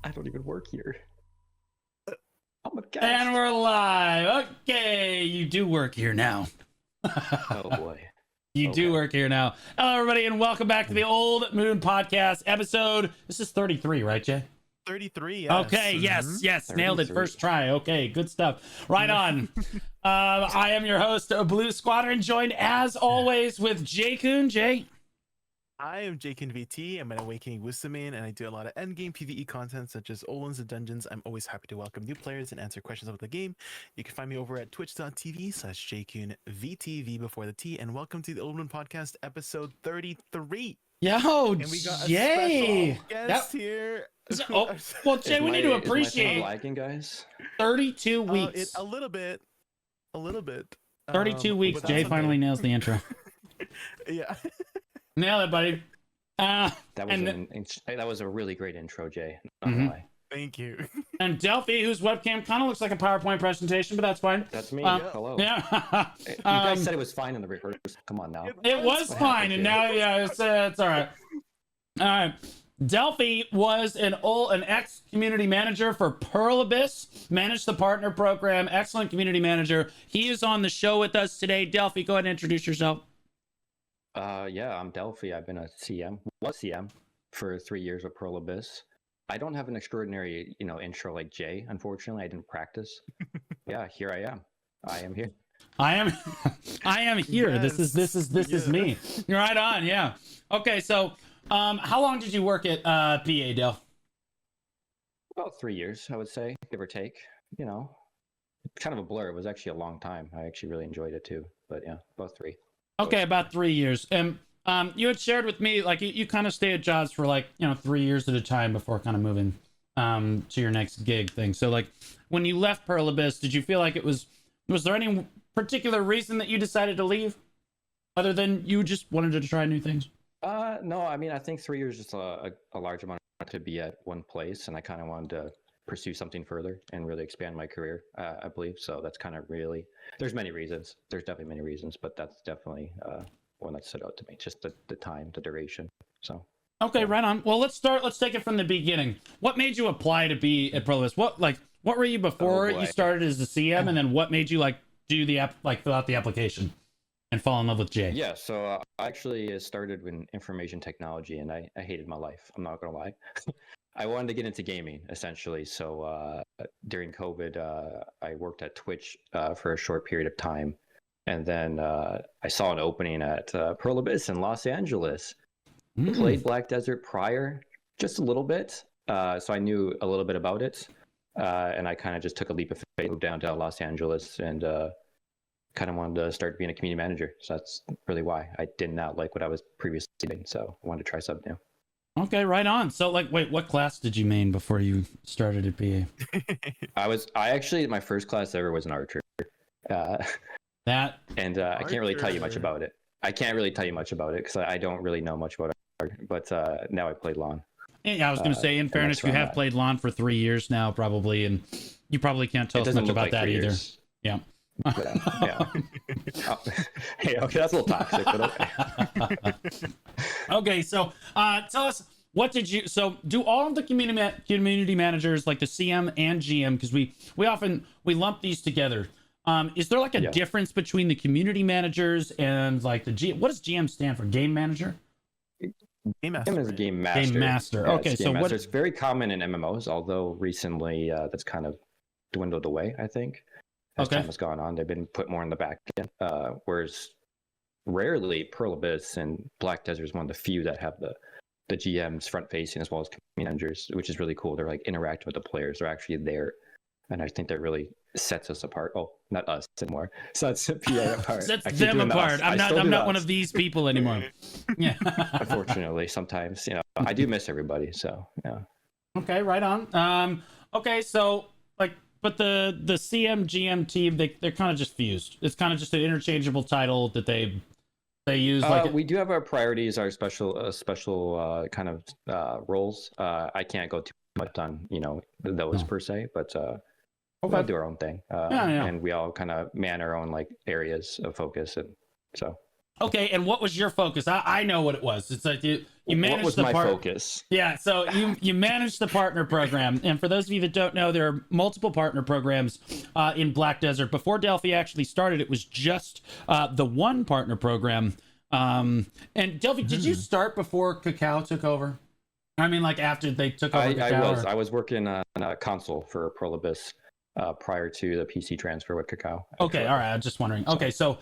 I don't even work here. I'm a guest. And we're live. Okay, you do work here now. Oh boy. You do work here now. Hello, everybody, and welcome back to the Old Moon Podcast episode. This is 33, right, Jay? 33, yes. Okay, yes, 33. nailed it. First try. Okay, good stuff. Right on. I am your host, Blue Squadron, joined as always with Jay Kun. Jay. I am Jakin VT. I'm an Awakening Wisdomain, and I do a lot of endgame PvE content such as Olens and Dungeons. I'm always happy to welcome new players and answer questions about the game. You can find me over at twitch.tv/JkunVTV before the T, and welcome to the Old Moon Podcast episode 33. Yo, And we got a Jay. special guest here. Well, Jay, we need to appreciate lagging, guys. 32 weeks. A little bit. 32 weeks. but Jay that's finally okay. nails the intro. Yeah. Nail it, buddy. That was a really great intro, Jay. Not gonna lie. Thank you. And Delphi, whose webcam kind of looks like a PowerPoint presentation, but that's fine. That's me. Hello. Yeah. You guys said it was fine in the rehearsal. Come on now. It was What fine, happened and here? now, it's all right. All right. Delphi was an ex-community manager for Pearl Abyss, managed the partner program, excellent community manager. He is on the show with us today. Delphi, go ahead and introduce yourself. Yeah, I'm Delphi. I've been a CM, was CM for 3 years with Pearl Abyss. I don't have an extraordinary, intro like Jay. Unfortunately, I didn't practice. Yeah, here I am. I am here. I am here. Yes. This is me. You're right on. Yeah. Okay. So, how long did you work at PA, Del? About 3 years, I would say, give or take. Kind of a blur. It was actually a long time. I actually really enjoyed it too. But yeah, about 3. Okay, about 3 years. And you had shared with me, like, you kind of stay at jobs for, like, 3 years at a time before kind of moving to your next gig thing. So, like, when you left Pearl Abyss, did you feel like was there any particular reason that you decided to leave, other than you just wanted to try new things? No, I mean, I think 3 years is a large amount to be at one place, and I kind of wanted to pursue something further and really expand my career, I believe. So that's kind of really, there's many reasons. There's definitely many reasons, but that's definitely one that stood out to me, just the time, the duration. So. Okay, right on. Well, let's take it from the beginning. What made you apply to be at Pearl Abyss? What were you before you started as a CM, and then what made you do the fill out the application and fall in love with Jay? Yeah, so I actually started in information technology, and I hated my life. I'm not gonna lie. I wanted to get into gaming, essentially. So during COVID, I worked at Twitch for a short period of time. And then I saw an opening at Pearl Abyss in Los Angeles. Played Black Desert prior, just a little bit. So I knew a little bit about it. And I kind of just took a leap of faith, moved down to Los Angeles, and kind of wanted to start being a community manager. So that's really why. I did not like what I was previously doing. So I wanted to try something new. Okay, right on. So, wait, what class did you main before you started at PA? I actually, my first class ever was an archer. I can't really tell you much about it. Because I don't really know much about it. But now I play lawn. Yeah, I was going to say, in fairness, you have played lawn for 3 years now, probably, and you probably can't tell us much about that either. Yeah. Yeah. Hey, okay, that's a little toxic, but okay. Okay, so tell us, what did you? So, do all of the community managers, like the CM and GM, because we lump these together? Is there a difference between the community managers and the GM? What does GM stand for? Game manager? Game master. Is a game master. Game master. Yeah, okay, so what? It's very common in MMOs, although recently that's kind of dwindled away, I think. As time has gone on, they've been put more in the back end. Whereas rarely Pearl Abyss and Black Desert is one of the few that have the GMs front facing as well as community managers, which is really cool. They're interacting with the players. They're actually there. And I think that really sets us apart. Oh, not us anymore. Sets PA apart. Sets them apart. I'm not one of these people anymore. Yeah. Unfortunately, sometimes, I do miss everybody. So, yeah. Okay, right on. Okay, so but the CM GM team, they're kind of just fused. It's kind of just an interchangeable title that they use. We do have our priorities, our special kind of roles. I can't go too much on those per se, but we'll do our own thing. And we all kind of man our own areas of focus, and so. Okay, and what was your focus? I know what it was. It's you manage what was the my focus? Yeah, so you manage the partner program, and for those of you that don't know, there are multiple partner programs in Black Desert. Before Delphi actually started, it was just the one partner program. And Delphi, did you start before Cacao took over? I mean, like after they took over Cacao? I was working on a console for Prolibus prior to the PC transfer with Cacao. Okay, all right. I was just wondering. Okay, so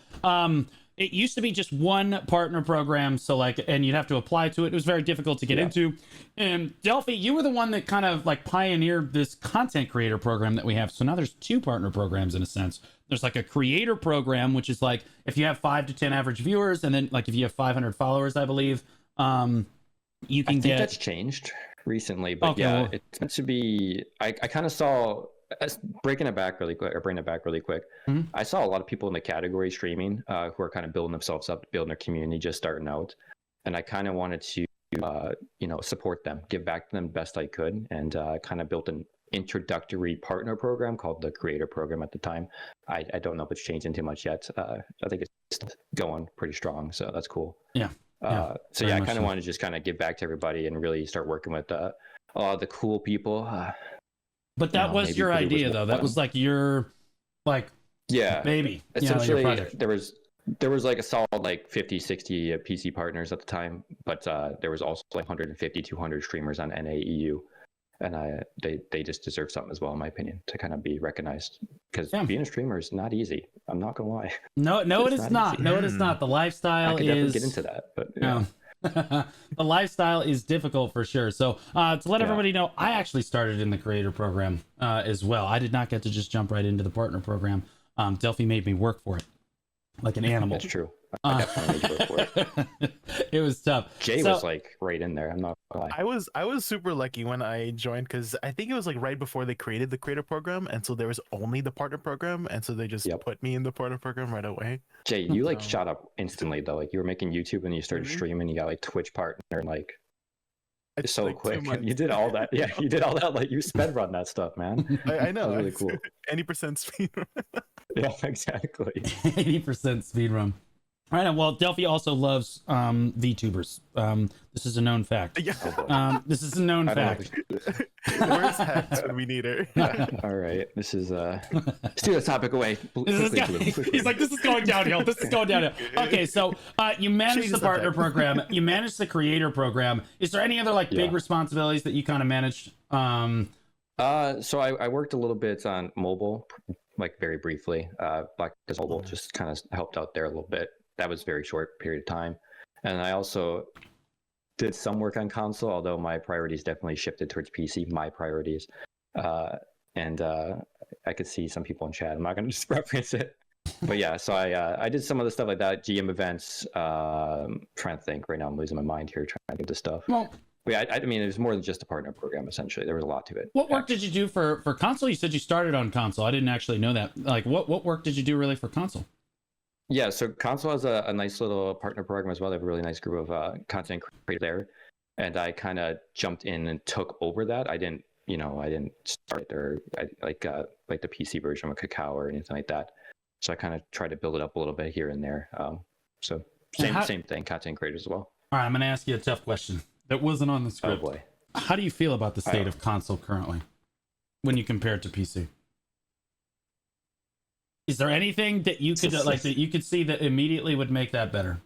it used to be just one partner program, so like, and you'd have to apply to it. It was very difficult to get into. And Delphi, you were the one that kind of like pioneered this content creator program that we have. So now there's two partner programs in a sense. There's like a creator program, which is like if you have 5 to 10 average viewers, and then like if you have 500 followers, I believe, you can get. That's changed recently, but yeah, it's meant to be. I kind of saw. Bringing it back really quick. I saw a lot of people in the category streaming who are kind of building themselves up, building their community, just starting out, and I kind of wanted to, support them, give back to them best I could, and kind of built an introductory partner program called the Creator Program at the time. I don't know if it's changing too much yet. I think it's going pretty strong, so that's cool. Yeah. I kind of wanted to just kind of give back to everybody and really start working with a lot of the cool people. But that was your idea, though. That was like your, baby. Essentially, there was like a solid like 50, 60 PC partners at the time, but there was also like 150, 200 streamers on NAEU, and they just deserve something as well, in my opinion, to kind of be recognized. Because being a streamer is not easy. I'm not gonna lie. No, it is not. No, it is not. The lifestyle I could definitely get into that, but yeah. The lifestyle is difficult for sure. So to let everybody know, I actually started in the creator program as well. I did not get to just jump right into the partner program. Delphi made me work for it like an animal. That's true. I definitely made you work for it. It was tough. Jay was like right in there. I'm not gonna lie. I was super lucky when I joined because I think it was like right before they created the creator program, and so there was only the partner program, and so they just put me in the partner program right away. Jay, you like shot up instantly though. Like you were making YouTube and you started streaming. You got like Twitch partner and like it's so like quick. You did all that. Yeah, you did all that. Like you sped run that stuff, man. I know. That was really cool. Any percent speed run. Yeah, exactly. 80% speed run. All right, well, Delphi also loves VTubers. This is a known fact. This is a known fact. Where's Hex when we need her? All right, this is let's do the topic away. He's like, this is going downhill. This is going downhill. Okay, so you manage the partner program. You manage the creator program. Is there any other big responsibilities that you kind of managed? So I worked a little bit on mobile, like very briefly. Black Desert Mobile just kind of helped out there a little bit. That was a very short period of time. And I also did some work on console, although my priorities definitely shifted towards PC, my priorities. I could see some people in chat. I'm not going to just reference it. But yeah, so I did some of the stuff like that, GM events. Trying to think right now, I'm losing my mind here trying to get this stuff. Well, but yeah, I mean, it was more than just a partner program, essentially. There was a lot to it. What work did you do for console? You said you started on console. I didn't actually know that. Like, what work did you do really for console? Yeah, so console has a nice little partner program as well. They have a really nice group of content creators there, and I kind of jumped in and took over that. I didn't start there like the PC version of Cacao or anything like that. So I kind of tried to build it up a little bit here and there. So same thing, content creators as well. All right, I'm gonna ask you a tough question that wasn't on the script. Oh boy. How do you feel about the state of console currently, when you compare it to PC? Is there anything that you could that you could see that immediately would make that better?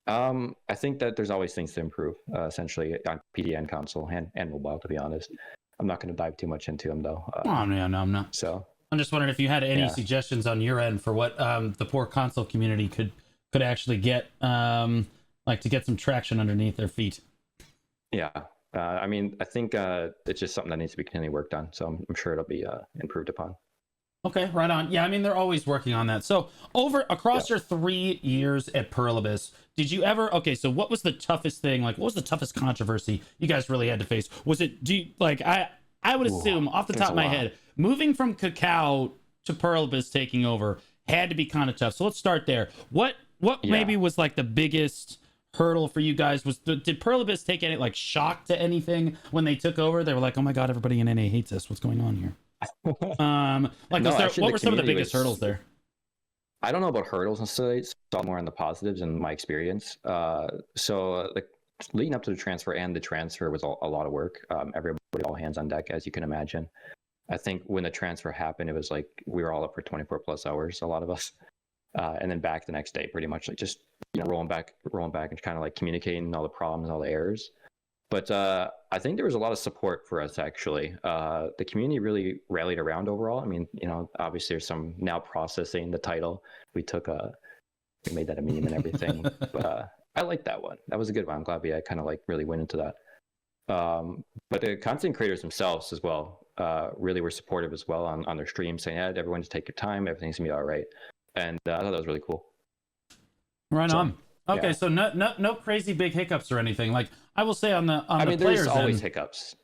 I think that there's always things to improve, essentially on PC and console and mobile. To be honest, I'm not going to dive too much into them though. No, I'm not. So I'm just wondering if you had any suggestions on your end for what the poor console community could actually get, to get some traction underneath their feet. Yeah. I mean, I think it's just something that needs to be continually worked on. So I'm sure it'll be improved upon. Okay, right on. Yeah, I mean, they're always working on that. So across your 3 years at Pluribus, did you ever, so what was the toughest thing? Like, what was the toughest controversy you guys really had to face? Was it, I would assume off the top of my head, moving from Cacao to Pluribus taking over had to be kind of tough. So let's start there. What maybe was like the biggest hurdle for you guys? Did Pluribus take any shock to anything when they took over? They were like, oh my God, everybody in NA hates us. What's going on here? What were some of the biggest hurdles there? I don't know about hurdles necessarily. It's all more on the positives in my experience. So leading up to the transfer and the transfer was a lot of work. Everybody, all hands on deck, as you can imagine. I think when the transfer happened, it was like we were all up for 24 plus hours, a lot of us, and then back the next day, pretty much like just rolling back, and kind of like communicating all the problems, all the errors. But I think there was a lot of support for us, actually. The community really rallied around overall. I mean, obviously there's some now processing the title. We made that a meme and everything. But I like that one. That was a good one. I'm glad we kind of like really went into that. But the content creators themselves as well really were supportive as well on their streams, saying, yeah, everyone just take your time. Everything's going to be all right. And I thought that was really cool. Right on. Okay, yeah. so no crazy big hiccups or anything. Like I will say on the players, there's always hiccups.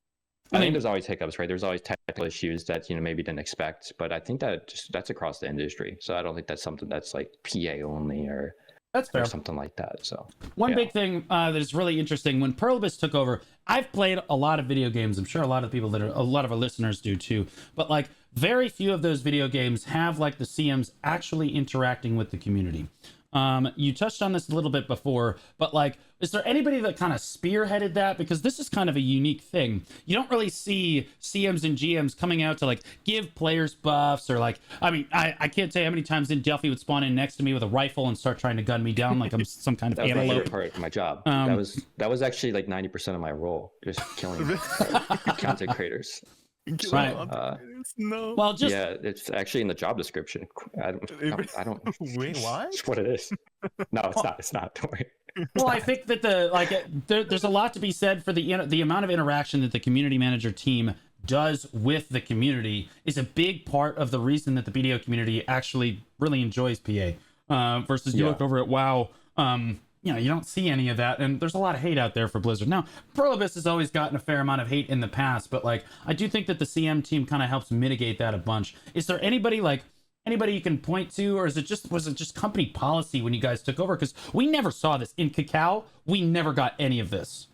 I think there's always hiccups, right? There's always technical issues that maybe didn't expect, but I think that's across the industry. So I don't think that's something that's like PA only or that's fair. Or something like that. So one big thing that is really interesting when Pluribus took over. I've played a lot of video games. I'm sure a lot of people a lot of our listeners do too. But like very few of those video games have like the CMs actually interacting with the community. You touched on this a little bit before, but like, is there anybody that kind of spearheaded that? Because this is kind of a unique thing. You don't really see CMs and GMs coming out to like give players buffs or like, I mean, I can't tell you how many times in Delphi would spawn in next to me with a rifle and start trying to gun me down like I'm some kind of that was my antelope. favorite part of my job. That was actually like 90% of my role, just killing content creators. Right. No. Well, just it's actually in the job description. I don't. Wait, what? It's what it is. No, it's not. It's not. Don't worry. Well, I think that there's a lot to be said for the amount of interaction that the community manager team does with the community is a big part of the reason that the BDO community actually really enjoys PA. Versus you look over at WoW. You don't see any of that, and there's a lot of hate out there for Blizzard. Now, Pluribus has always gotten a fair amount of hate in the past, but like I do think that the CM team kind of helps mitigate that a bunch. Is there anybody you can point to, or was it just company policy when you guys took over? Because we never saw this in Cacao. We never got any of this,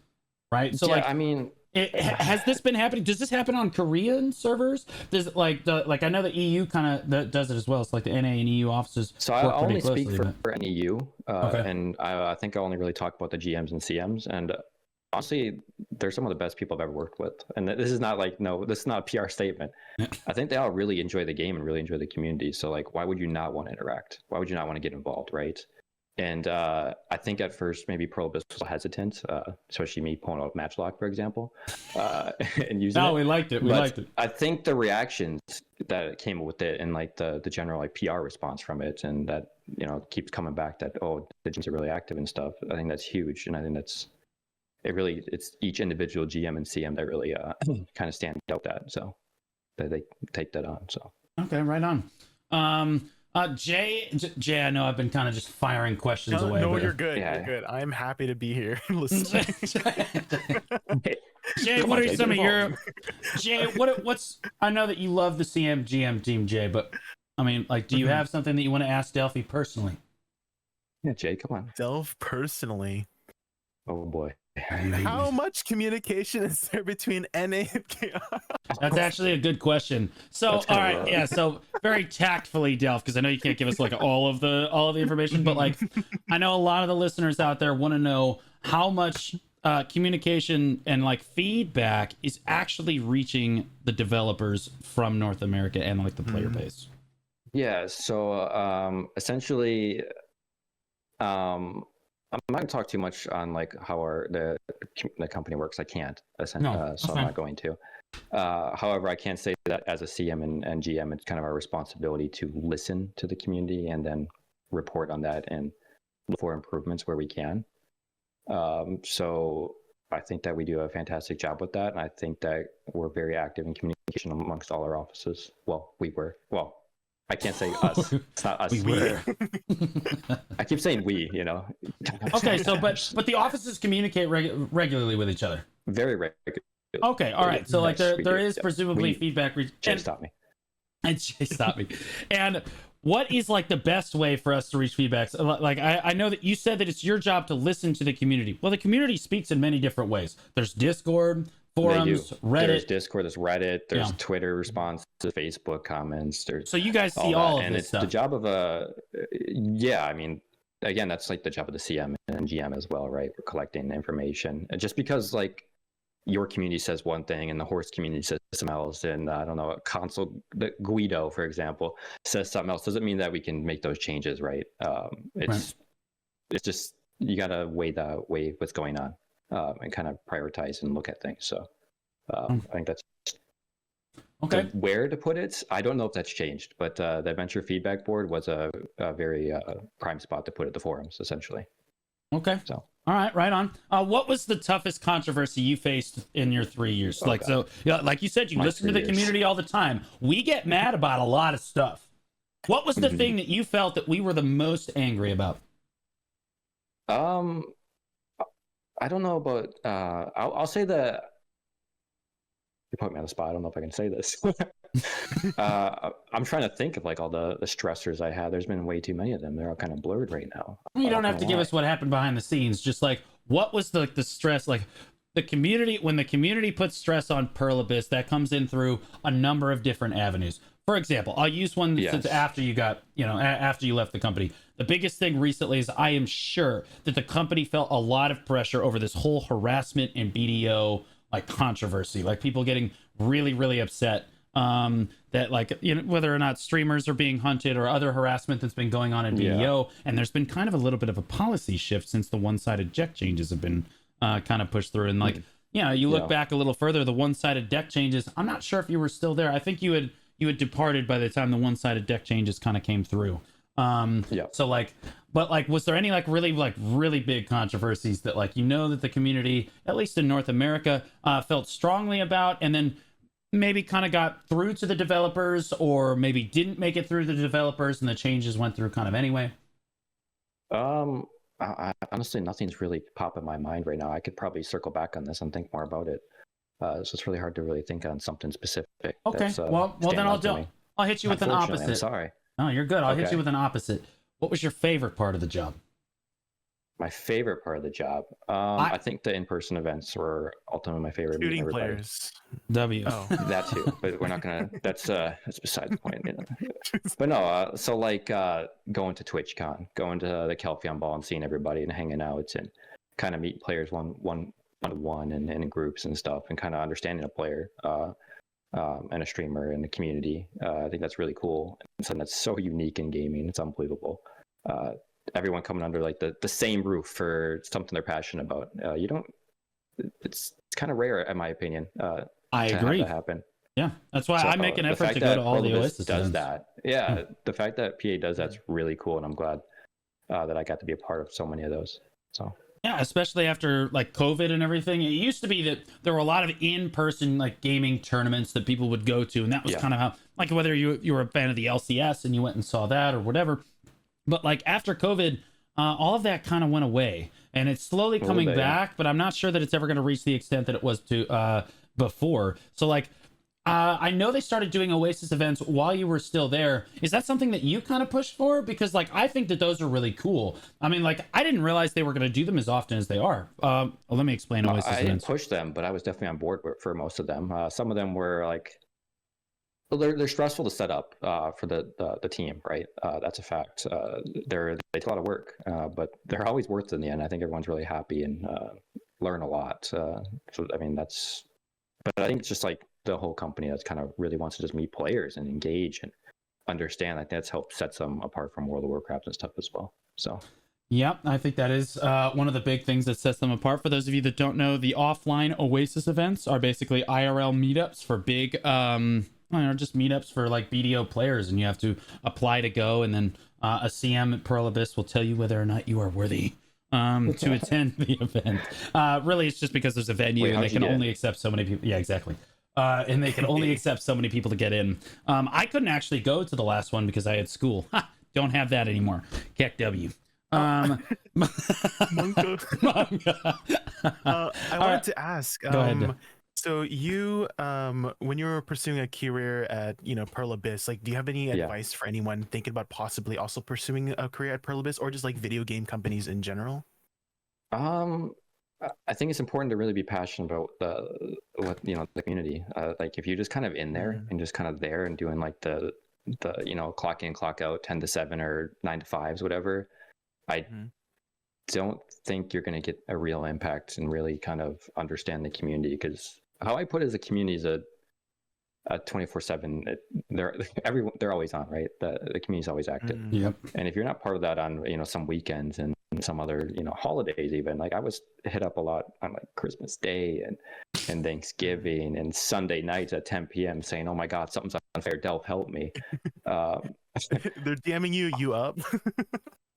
right? So I mean. Has this been happening? Does this happen on Korean servers? Does I know the EU kind of does it as well. It's like the NA and EU offices. So I only speak for EU, and I think I only really talk about the GMs and CMs. And honestly, they're some of the best people I've ever worked with. And this is not this is not a PR statement. I think they all really enjoy the game and really enjoy the community. So like, why would you not want to interact? Why would you not want to get involved, right? And I think at first maybe Pluribus was hesitant, especially me pulling out Matchlock, for example, and using it. We liked it. We liked it. I think the reactions that came with it and like the general like PR response from it, and that keeps coming back that the gyms are really active and stuff. I think that's huge, and I think it's each individual GM and CM that really kind of stand out that, so that they take that on. So okay, right on. Jay, I know I've been kind of just firing questions away. No, you're good. Yeah. You're good. I'm happy to be here. Listen. Jay, what are some of your Jay? What's? I know that you love the CM GM team, Jay, but I mean, like, do you have something that you want to ask Delphi personally? Yeah, Jay, come on. Delph personally. Oh boy. How much communication is there between NA and KR? That's actually a good question. So, all right, yeah. So, very tactfully, Delph, because I know you can't give us like all of the information, but like, I know a lot of the listeners out there want to know how much communication and like feedback is actually reaching the developers from North America and like the player base. Yeah. So, essentially, I'm not going to talk too much on like how the company works. I can't, so I'm not going to. However, I can say that as a CM and GM, it's kind of our responsibility to listen to the community and then report on that and look for improvements where we can. So I think that we do a fantastic job with that, and I think that we're very active in communication amongst all our offices. Well, we were. Well, I can't say us. It's not us. I keep saying we, Okay, so but the offices communicate regularly with each other. Very regularly. Okay, all right. So like there is presumably feedback. Jay stopped me. And Jay stopped me. And what is like the best way for us to reach feedbacks? Like I know that you said that it's your job to listen to the community. Well, the community speaks in many different ways. There's Discord, forums, Reddit. There's Discord, there's Reddit, there's Twitter responses, Facebook comments. So you guys see all of and this it's stuff. the job of I mean, again, that's like the job of the CM and GM as well, right? We're collecting the information. And just because like your community says one thing and the horse community says something else, and I don't know, a console, the Guido, for example, says something else, doesn't mean that we can make those changes, right? It's just, you gotta weigh what's going on, and kind of prioritize and look at things. So I think that's Okay. where to put it. I don't know if that's changed, but the Venture Feedback Board was a very prime spot to put it, the forums, essentially. Okay. So. All right, right on. What was the toughest controversy you faced in your 3 years? So, yeah, like you said, you listen to the community all the time. We get mad about a lot of stuff. What was the thing that you felt that we were the most angry about? I don't know about. I'll say that. You put me on the spot. I don't know if I can say this. I'm trying to think of like all the stressors I had. There's been way too many of them. They're all kind of blurred right now. You don't have to give us what happened behind the scenes. Just like, what was the stress? Like the community, when the community puts stress on Pearl Abyss, that comes in through a number of different avenues. For example, I'll use one since after you got, after you left the company. The biggest thing recently is I am sure that the company felt a lot of pressure over this whole harassment and BDO like controversy, like people getting really, really upset that like, whether or not streamers are being hunted or other harassment that's been going on in BDO. And there's been kind of a little bit of a policy shift since the one-sided deck changes have been kind of pushed through. And like, you look back a little further, the one-sided deck changes, I'm not sure if you were still there. I think you had departed by the time the one-sided deck changes kind of came through. So like, but like, was there any like really big controversies that like, that the community, at least in North America, felt strongly about, and then maybe kind of got through to the developers, or maybe didn't make it through the developers and the changes went through kind of anyway? I honestly, nothing's really popping in my mind right now. I could probably circle back on this and think more about it. So it's really hard to really think on something specific. Okay. Well, then I'll hit you with an opposite. I'm sorry. No, you're good. I'll hit you with an opposite. What was your favorite part of the job? My favorite part of the job? I think the in-person events were ultimately my favorite. Shooting players. W. Oh. That too, but we're not gonna. That's beside the point. But no. So like going to TwitchCon, going to the Kelfion Ball, and seeing everybody and hanging out, and kind of meet players one-on-one and in groups and stuff, and kind of understanding a player. And a streamer in the community. I think that's really cool. And something that's so unique in gaming. It's unbelievable. Everyone coming under like the same roof for something they're passionate about. It's kind of rare, in my opinion. I agree. Have that happen. Yeah, that's why I make an effort to go to all the Oasis does events. that. Yeah, the fact that PA does that's really cool, and I'm glad that I got to be a part of so many of those. So. Yeah, especially after like COVID and everything. It used to be that there were a lot of in-person like gaming tournaments that people would go to, and that was kind of how, like, whether you were a fan of the LCS and you went and saw that or whatever. But like after COVID, all of that kind of went away, and it's slowly coming back. But I'm not sure that it's ever going to reach the extent that it was to before. So like, I know they started doing Oasis events while you were still there. Is that something that you kind of pushed for? Because like, I think that those are really cool. I mean, like, I didn't realize they were going to do them as often as they are. Let me explain Oasis events. I didn't push them, but I was definitely on board for most of them. Some of them were like, well, they're stressful to set up for the team, right? That's a fact. They take a lot of work, but they're always worth it in the end. I think everyone's really happy and learn a lot. So I mean, but I think it's just like the whole company that's kind of really wants to just meet players and engage and understand. I think that's helped set them apart from World of Warcraft and stuff as well. So. Yep, I think that is one of the big things that sets them apart. For those of you that don't know, the offline Oasis events are basically IRL meetups for big, just meetups for like BDO players, and you have to apply to go, and then a CM at Pearl Abyss will tell you whether or not you are worthy to attend the event. Really, it's just because there's a venue and they can only accept so many people. Yeah, exactly. And they can only accept so many people to get in. I couldn't actually go to the last one because I had school. Don't have that anymore. Keck W. I wanted to ask. Go ahead. So you, when you were pursuing a career at, Pearl Abyss, like, do you have any advice for anyone thinking about possibly also pursuing a career at Pearl Abyss, or just like video game companies in general? I think it's important to really be passionate about the community. Like if you're just kind of in there and just kind of there and doing like the clock in, clock out, 10 to 7 or 9 to 5s, whatever, I don't think you're going to get a real impact and really kind of understand the community, because how I put it is, the community is a 24/7. They're always on, right? The community's always active. Yep. And if you're not part of that on some weekends and some other holidays, even like I was hit up a lot on like Christmas Day and Thanksgiving and Sunday nights at 10 p.m. saying, "Oh my God, something's unfair. Delph, help me." They're DMing you. You up?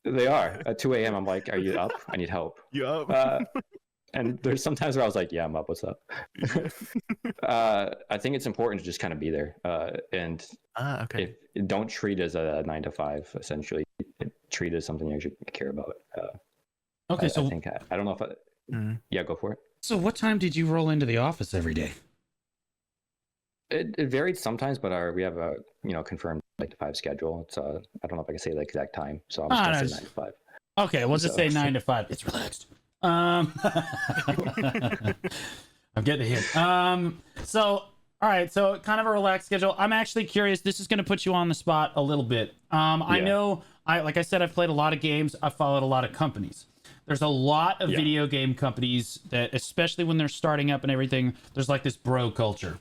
They are at 2 a.m. I'm like, "Are you up? I need help." You up? And there's sometimes where I was like, "Yeah, I'm up. What's up?" I think it's important to just kind of be there, and okay. Don't treat it as a 9 to 5. Essentially, treat it as something you actually care about. Okay, so I think I don't know if yeah, go for it. So what time did you roll into the office every day? It varied sometimes, but we have a confirmed 9 to 5 schedule. It's I don't know if I can say the exact time, so I'm just gonna say 9 to 5. Okay, we'll just say 9 to 5. It's relaxed. I'm getting a hint. So, all right. So kind of a relaxed schedule. I'm actually curious. This is going to put you on the spot a little bit. I know, like I said, I've played a lot of games. I've followed a lot of companies. There's a lot of video game companies that, especially when they're starting up and everything, there's like this bro culture.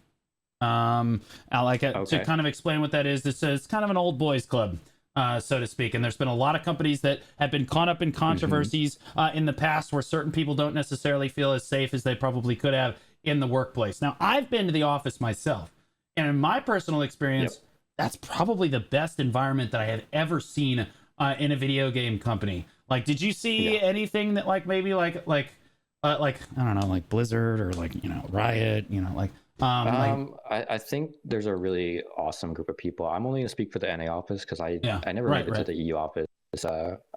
I like it to kind of explain what that is. It's kind of an old boys club. So to speak. And there's been a lot of companies that have been caught up in controversies in the past where certain people don't necessarily feel as safe as they probably could have in the workplace. Now, I've been to the office myself, and in my personal experience, that's probably the best environment that I have ever seen in a video game company. Like, did you see anything that like maybe like I don't know, like Blizzard or like Riot, like. I think there's a really awesome group of people. I'm only going to speak for the NA office because I never made it to the EU office.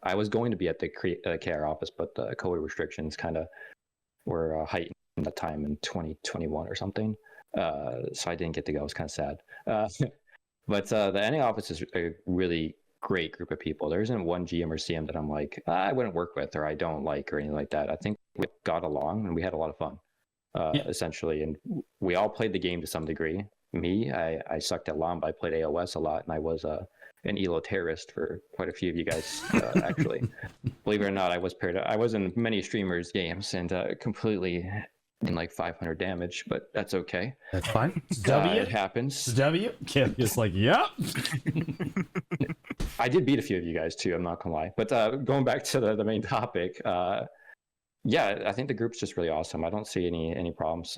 I was going to be at the KR office, but the COVID restrictions kind of were heightened at that time in 2021 or something. So I didn't get to go. I was kind of sad. But the NA office is a really great group of people. There isn't one GM or CM that I'm like, I wouldn't work with or I don't like or anything like that. I think we got along and we had a lot of fun. Essentially, and we all played the game to some degree. Me, I sucked at LAN, but I played AOS a lot, and I was an elo terrorist for quite a few of you guys. Actually, believe it or not, I was in many streamers' games and completely in like 500 damage, but that's okay. That's fine. W. It happens. W. It's like, yep. I did beat a few of you guys too. I'm not gonna lie. But going back to the main topic. Yeah, I think the group's just really awesome. I don't see any problems.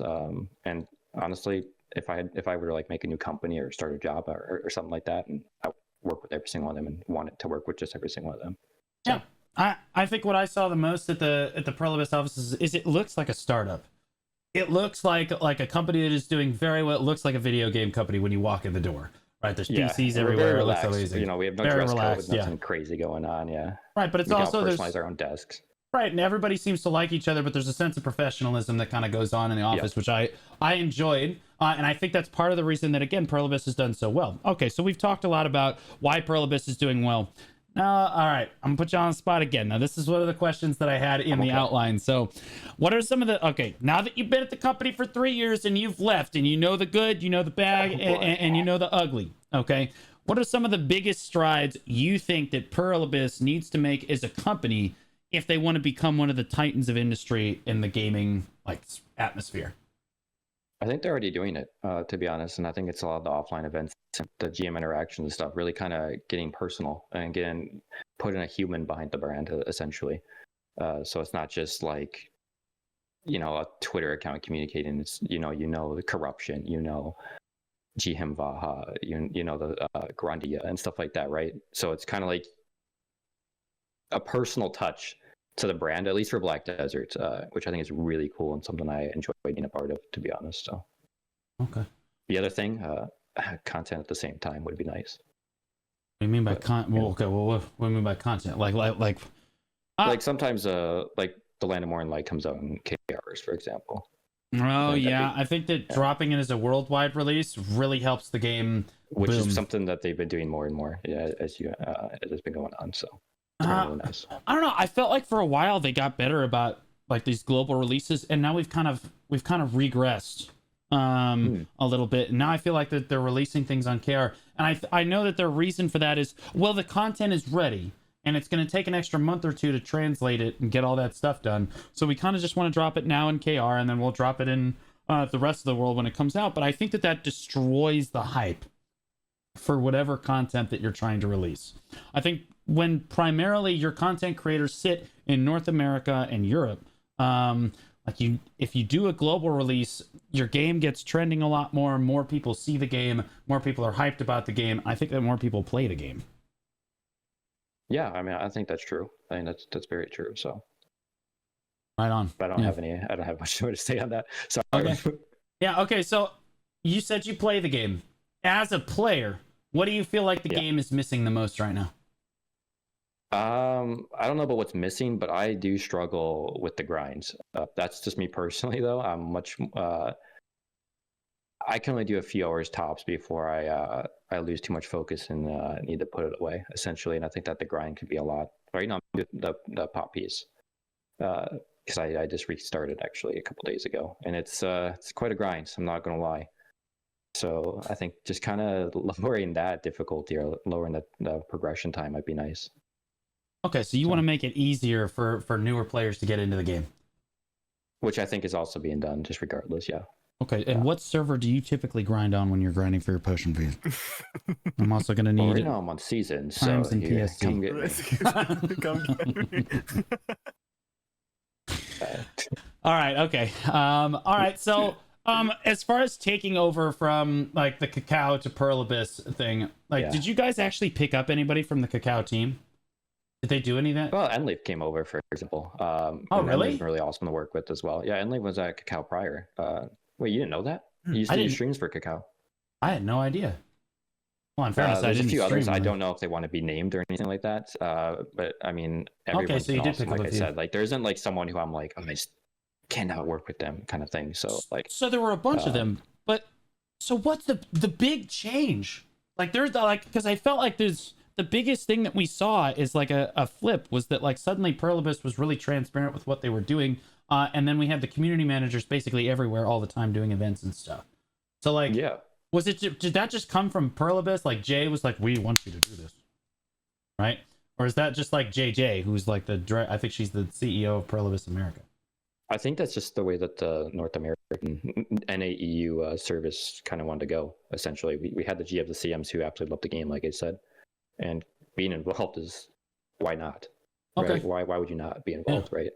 And honestly, if I were to like make a new company or start a job or something like that, and I work with every single one of them and wanted to work with just every single one of them. So. Yeah, I think what I saw the most at the Perlibus offices is it looks like a startup. It looks like a company that is doing very well. It looks like a video game company when you walk in the door. Right, there's PCs everywhere. It looks amazing. We have no dress code, nothing crazy going on. Yeah. Right, but it's also there's personalize our own desks. Right, and everybody seems to like each other, but there's a sense of professionalism that kind of goes on in the office, which I enjoyed, and I think that's part of the reason that, again, Perlibus has done so well. Okay, so we've talked a lot about why Perlibus is doing well. Now, all right, I'm going to put you on the spot again. Now, this is one of the questions that I had in the outline. So, what are some of the... Okay, now that you've been at the company for 3 years and you've left, and you know the good, you know the bad, and you know the ugly, okay? What are some of the biggest strides you think that Perlibus needs to make as a company if they want to become one of the titans of industry in the gaming atmosphere? I think they're already doing it, to be honest. And I think it's a lot of the offline events, the GM interactions and stuff, really kind of getting personal and putting a human behind the brand, essentially. So it's not just like, a Twitter account communicating. It's, the corruption, GM Vaha, the Grandia and stuff like that, right? So it's kind of like a personal touch to the brand, at least for Black Desert, which I think is really cool and something I enjoy being a part of, to be honest. So, okay. The other thing, content at the same time would be nice. What do you mean by content? Well, okay. Well, what do you mean by content? Like sometimes, like the Land of Morn Light comes out in KRs, for example. Oh yeah, I think that dropping it as a worldwide release really helps the game. Which is something that they've been doing more and more as it's been going on. So. Really nice. I don't know. I felt like for a while they got better about like these global releases, and now we've kind of regressed a little bit. And now I feel like that they're releasing things on KR, and I know that their reason for that is, well, the content is ready. and it's going to take an extra month or two to translate it and get all that stuff done. So we kind of just want to drop it now in KR, and then we'll drop it in the rest of the world when it comes out. But I think that that destroys the hype for whatever content that you're trying to release. I think when primarily your content creators sit in North America and Europe, if you do a global release, your game gets trending a lot more people see the game, more people are hyped about the game. I think that more people play the game. Yeah, I mean, I think that's true. I think that's very true. So right on. But I don't have much more to say on that. Sorry. Okay. Yeah, okay, so you said you play the game. As a player, what do you feel like the game is missing the most right now? I don't know about what's missing, but I do struggle with the grinds. That's just me personally, though. I'm much. I can only do a few hours tops before I lose too much focus and need to put it away, essentially. And I think that the grind could be a lot. Right now, I'm doing the pop piece because I just restarted actually a couple days ago, and it's quite a grind. So I'm not gonna lie. So I think just kind of lowering that difficulty or lowering the progression time might be nice. Okay, so you want to make it easier for newer players to get into the game. Which I think is also being done, just regardless, yeah. Okay, and what server do you typically grind on when you're grinding for your potion feed? I'm also going to need... Well, right now I'm on season, so Times and here, PST. come get me. Come get me. All right, okay. All right, so as far as taking over from like the Cacao to Pearl Abyss thing, like did you guys actually pick up anybody from the Cacao team? Did they do any of that? Well, Enleaf came over, for example. Oh, really? Enleaf's really awesome to work with as well. Yeah, Enleaf was at Cacao prior. Wait, you didn't know that? You used to do streams for Cacao. I had no idea. Well, in fairness, I didn't. There's a few others. Them. I don't know if they want to be named or anything like that. But I mean, everyone's so you did awesome, pick up like a I few. said. Like, there isn't like someone who I'm like, oh, I just cannot work with them kind of thing. So like, so there were a bunch of them. But so what's the big change? Like there's like, because I felt like there's the biggest thing that we saw is like a flip was that like suddenly Pearl Abyss was really transparent with what they were doing. And then we had the community managers basically everywhere all the time doing events and stuff. So like, yeah. Did that just come from Pearl Abyss? Like Jay was like, we want you to do this. Right? Or is that just like JJ, who's like I think she's the CEO of Pearl Abyss America. I think that's just the way that the North American NAEU service kind of wanted to go, essentially. We had the GMs, the CMs who absolutely loved the game, like I said. And being involved is, why not? Okay. Right? Why would you not be involved, right?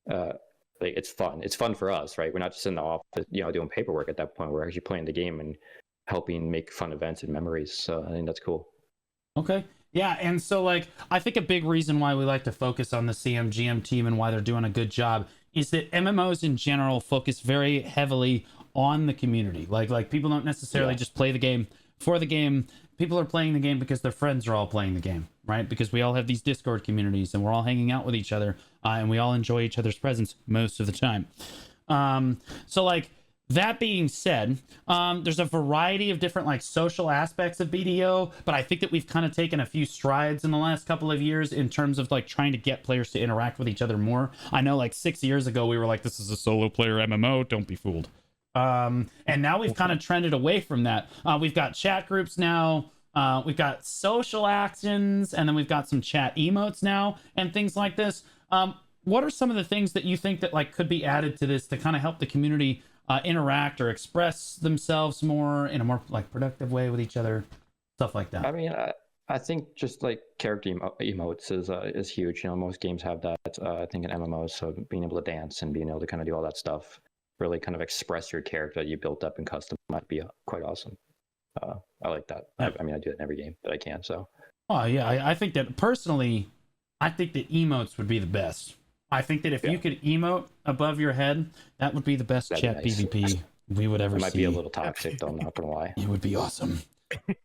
Like, it's fun. It's fun for us, right? We're not just in the office, doing paperwork at that point. We're actually playing the game and helping make fun events and memories. So I think that's cool. Okay. Yeah, and so like I think a big reason why we like to focus on the CMGM team and why they're doing a good job is that MMOs in general focus very heavily on the community. Like people don't necessarily just play the game for the game. People are playing the game because their friends are all playing the game, right? Because we all have these Discord communities and we're all hanging out with each other and we all enjoy each other's presence most of the time. So like that being said, there's a variety of different like social aspects of BDO, but I think that we've kind of taken a few strides in the last couple of years in terms of like trying to get players to interact with each other more. I know like 6 years ago we were like, this is a solo player MMO, don't be fooled. And now we've kind of trended away from that. We've got chat groups now, we've got social actions, and then we've got some chat emotes now and things like this. What are some of the things that you think that like could be added to this to kind of help the community interact or express themselves more in a more like productive way with each other, stuff like that? I mean, I think just like character emotes is huge. Most games have that. I think in MMOs, so being able to dance and being able to kind of do all that stuff, really kind of express your character that you built up in custom might be quite awesome. I like that. I mean, I do it in every game that I can. So. Oh yeah, I think that personally, I think that emotes would be the best. I think that if you could emote above your head, that would be the best chat PvP we would ever see. It might be a little toxic, though, I'm not going to lie. It would be awesome.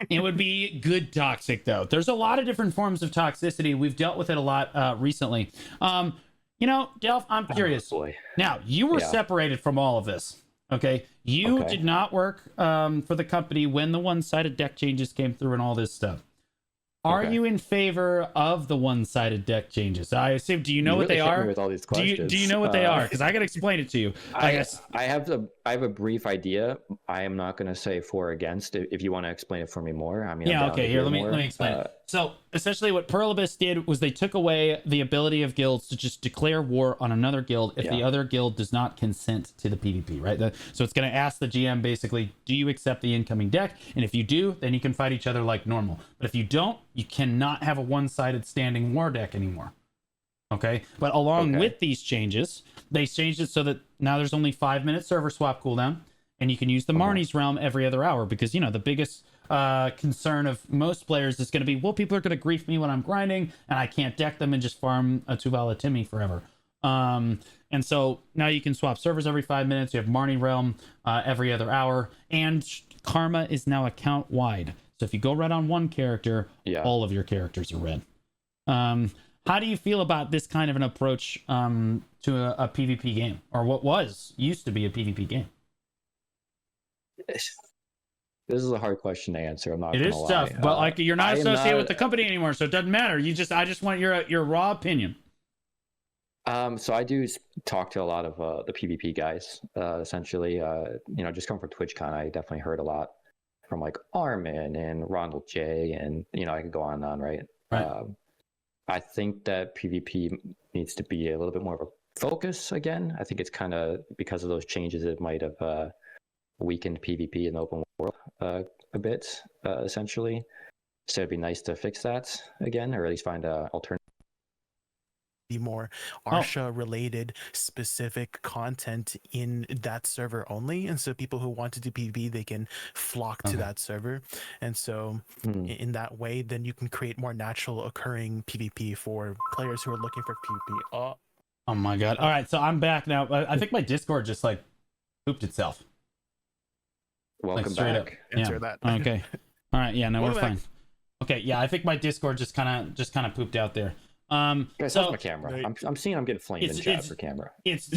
It would be good toxic, though. There's a lot of different forms of toxicity. We've dealt with it a lot recently. Delph, I'm curious. Oh, boy. Now, you were separated from all of this, okay? You did not work for the company when the one-sided deck changes came through and all this stuff. Are you in favor of the one-sided deck changes? I assume. Do you know what they are? With all these questions. Do you know what they are? Because I can explain it to you. I have I have a brief idea. I am not going to say for or against. If you want to explain it for me more, I mean, yeah, okay. Here, let me explain it. So essentially, what Pearl Abyss did was they took away the ability of guilds to just declare war on another guild if the other guild does not consent to the PvP, right? So it's going to ask the GM basically, do you accept the incoming deck? And if you do, then you can fight each other like normal. But if you don't, you cannot have a one-sided standing war deck anymore. Okay, but along with these changes, they changed it so that now there's only 5-minute server swap cooldown, and you can use the Marnie's Realm every other hour, because the biggest concern of most players is going to be, well, people are going to grief me when I'm grinding, and I can't deck them and just farm a Tuvala Timmy forever. And so now you can swap servers every 5 minutes. You have Marnie Realm every other hour, and Karma is now account wide. So if you go red on one character, all of your characters are red. How do you feel about this kind of an approach to a PvP game, or what used to be a PvP game? This is a hard question to answer. I'm not. It is tough, but like you're not associated with the company anymore, so it doesn't matter. I just want your raw opinion. So I do talk to a lot of the PvP guys. Essentially, just coming from TwitchCon, I definitely heard a lot from like Armin and Ronald J, and I could go on and on, right? I think that PvP needs to be a little bit more of a focus again. I think it's kind of because of those changes, it might have weakened PvP in the open world a bit, essentially. So it'd be nice to fix that again, or at least find an alternative. Be more Arsha related specific content in that server only, and so people who want to do PvP, they can flock to that server, and so in that way then you can create more natural occurring PvP for players who are looking for PvP. Oh my god. All right, so I'm back now. I think my Discord just like pooped itself. Welcome back. Answer that. Okay. All right, yeah, no, we're fine. Okay, yeah, I think my Discord just kind of pooped out there. Guys, that's my camera. I'm seeing I'm getting flamed in chat for camera. It's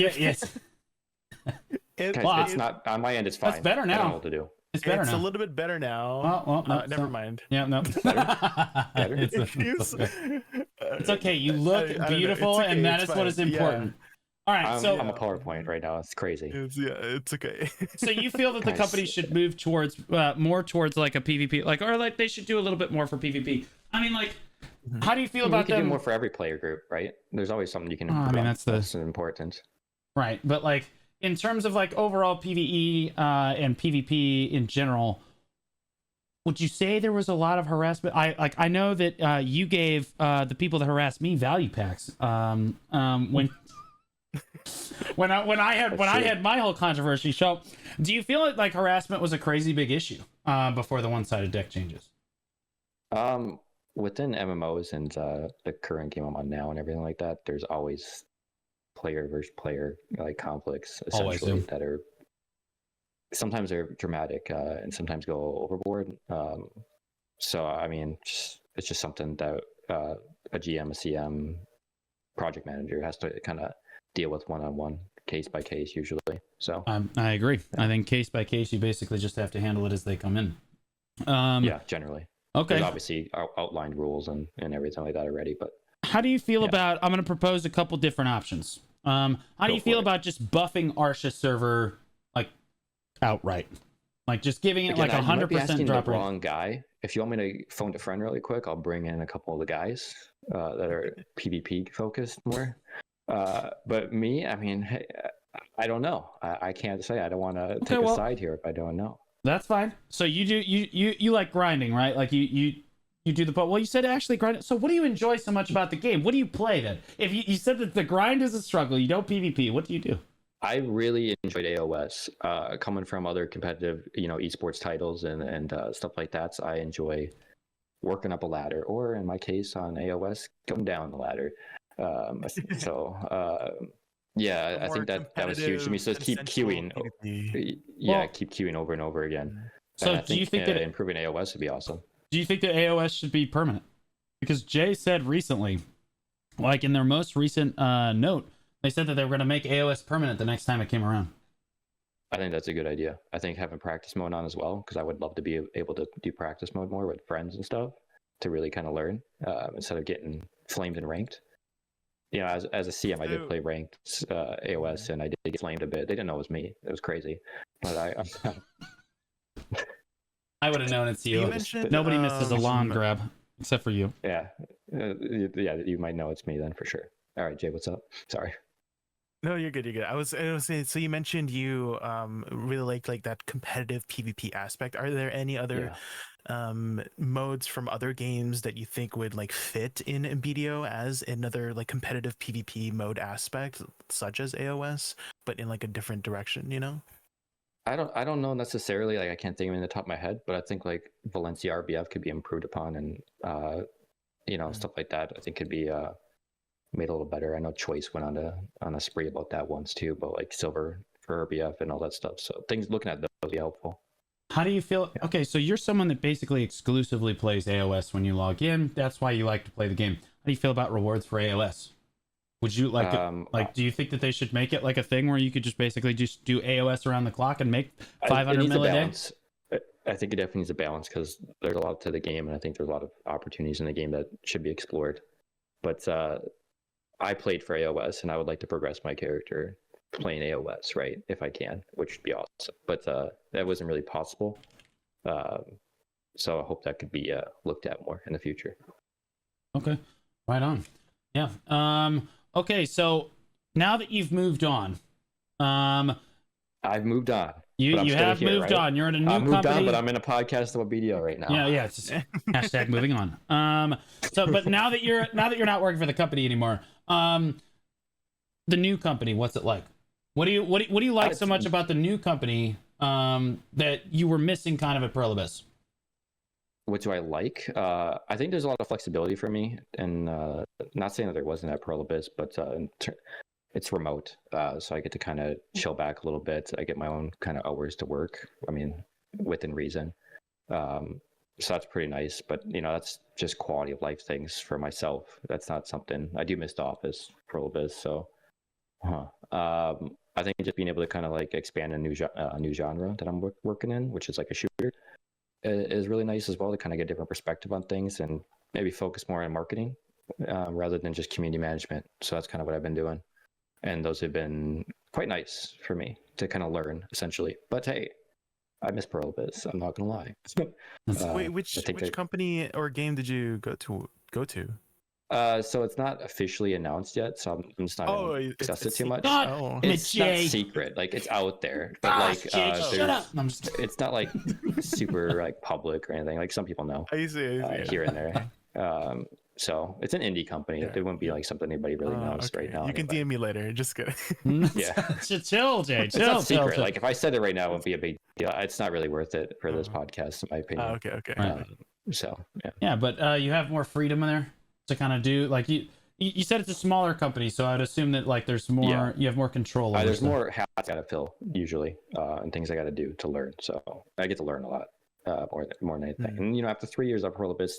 not on my end. It's fine. It's better now. I don't know what to do. It's better now. It's a little bit better now. Oh, well, never mind. Yeah, no. Better? It's okay. You look beautiful, and that is what is important. All right, I'm a PowerPoint right now. It's crazy. It's okay. So you feel that the company should move towards more towards like a PvP, or they should do a little bit more for PvP. I mean, like, how do you feel about them? You can do more for every player group, right? There's always something you can improve. I mean, that's important. Right, but like in terms of like overall PvE and PvP in general, would you say there was a lot of harassment? I know that you gave the people that harassed me value packs when I had my whole controversy. So, do you feel like harassment was a crazy big issue before the one-sided deck changes? Within MMOs and the current game I'm on now and everything like that, there's always player versus player like conflicts essentially that are sometimes they're dramatic and sometimes go overboard. So I mean, it's just something that a GM, a CM, project manager has to kind of deal with one-on-one, case by case usually. So I agree. Yeah. I think case by case, you basically just have to handle it as they come in. Yeah, generally. Okay. There's obviously outlined rules and everything like that already, but how do you feel about? I'm going to propose a couple different options. How do you feel about just buffing Arsha server like outright, like just giving it like 100% drop rate? Wrong guy. If you want me to phone a friend really quick, I'll bring in a couple of the guys that are PvP focused more. But me, I mean, hey, I don't know. I can't say. I don't want to take a side here if I don't know. That's fine. So you like grinding, right? Like you do the you said actually grind. So what do you enjoy so much about the game? What do you play then? If you said that the grind is a struggle, you don't PvP. What do you do? I really enjoyed AOS. Coming from other competitive, esports titles and stuff like that. So I enjoy working up a ladder, or in my case on AOS, going down the ladder. Yeah, I think that was huge to me. So keep queuing. Keep queuing over and over again. So do you think that improving AOS would be awesome? Do you think that AOS should be permanent? Because Jay said recently, like in their most recent note, they said that they were going to make AOS permanent the next time it came around. I think that's a good idea. I think having practice mode on as well, because I would love to be able to do practice mode more with friends and stuff to really kind of learn instead of getting flamed and ranked. you know, as a CM, I did So- play ranked AOS, and I did get flamed a bit. They didn't know it was me. It was crazy, but I would have known it's So you. you mentioned Nobody misses a lawn grab except for you. yeah, you might know it's me then for sure. All right, Jay, what's up? Sorry. No, you're good. You're good. I was saying. So you mentioned you really like that competitive PvP aspect. Are there any other modes from other games that you think would like fit in BDO as another like competitive PvP mode aspect, such as AOS, but in like a different direction? You know. I don't know necessarily. Like I can't think of it in the top of my head, but I think like Valencia RBF could be improved upon, and you know, stuff like that. I think could be made a little better. I know Choice went on a spree about that once too, but like silver for RBF and all that stuff. So things looking at those would be helpful. How do you feel? Yeah. Okay, so you're someone that basically exclusively plays AOS when you log in. That's why you like to play the game. How do you feel about rewards for AOS? Would you like do you think that they should make it like a thing where you could just basically just do AOS around the clock and make 500 mil a day? I think it definitely needs a balance because there's a lot to the game, and I think there's a lot of opportunities in the game that should be explored. But I played for AOS, and I would like to progress my character playing AOS, right? If I can, which would be awesome. But that wasn't really possible. So I hope that could be looked at more in the future. Okay, right on. Yeah. Okay, so now that you've moved on, I've moved on. you have here, moved right? on. You're in a new I moved company. on, but I'm in a podcast about BDO right now. Yeah. It's just hashtag moving on. So, but now that you're not working for the company anymore, the new company, what's it like? What do you like so much about the new company that you were missing kind of at Pearl Abyss? What do I like? I think there's a lot of flexibility for me, and not saying that there wasn't at Pearl Abyss, but it's remote, so I get to kind of chill back a little bit. I get my own kind of hours to work. I mean, within reason. So that's pretty nice. But you know, that's just quality of life things for myself. That's not something I do miss the office Pearl Abyss. So, I think just being able to kind of like expand a new genre that I'm working in, which is like a shooter, is really nice as well to kind of get a different perspective on things and maybe focus more on marketing rather than just community management. So that's kind of what I've been doing. And those have been quite nice for me to kind of learn essentially. But hey, I miss Pearl Abyss. I'm not gonna lie. Wait, which company or game did you go to? So it's not officially announced yet, so I'm just not gonna discuss it too much. It's not secret, like it's out there, but like shut up. It's not like super like public or anything. Like some people know I see. here and there. So it's an indie company. It wouldn't be like something anybody really knows right now. You can DM me later. Just kidding. Yeah. Chill, Jay. It's not secret. Like if I said it right now, it wouldn't be a big deal. It's not really worth it for this podcast, in my opinion. Okay. So yeah. Yeah, but you have more freedom in there to kind of do like you said it's a smaller company, so I'd assume that like there's more you have more control over there's stuff. more hats I gotta fill usually and things I gotta do to learn. So I get to learn a lot more than anything. And you know, after 3 years of Pearl Abyss,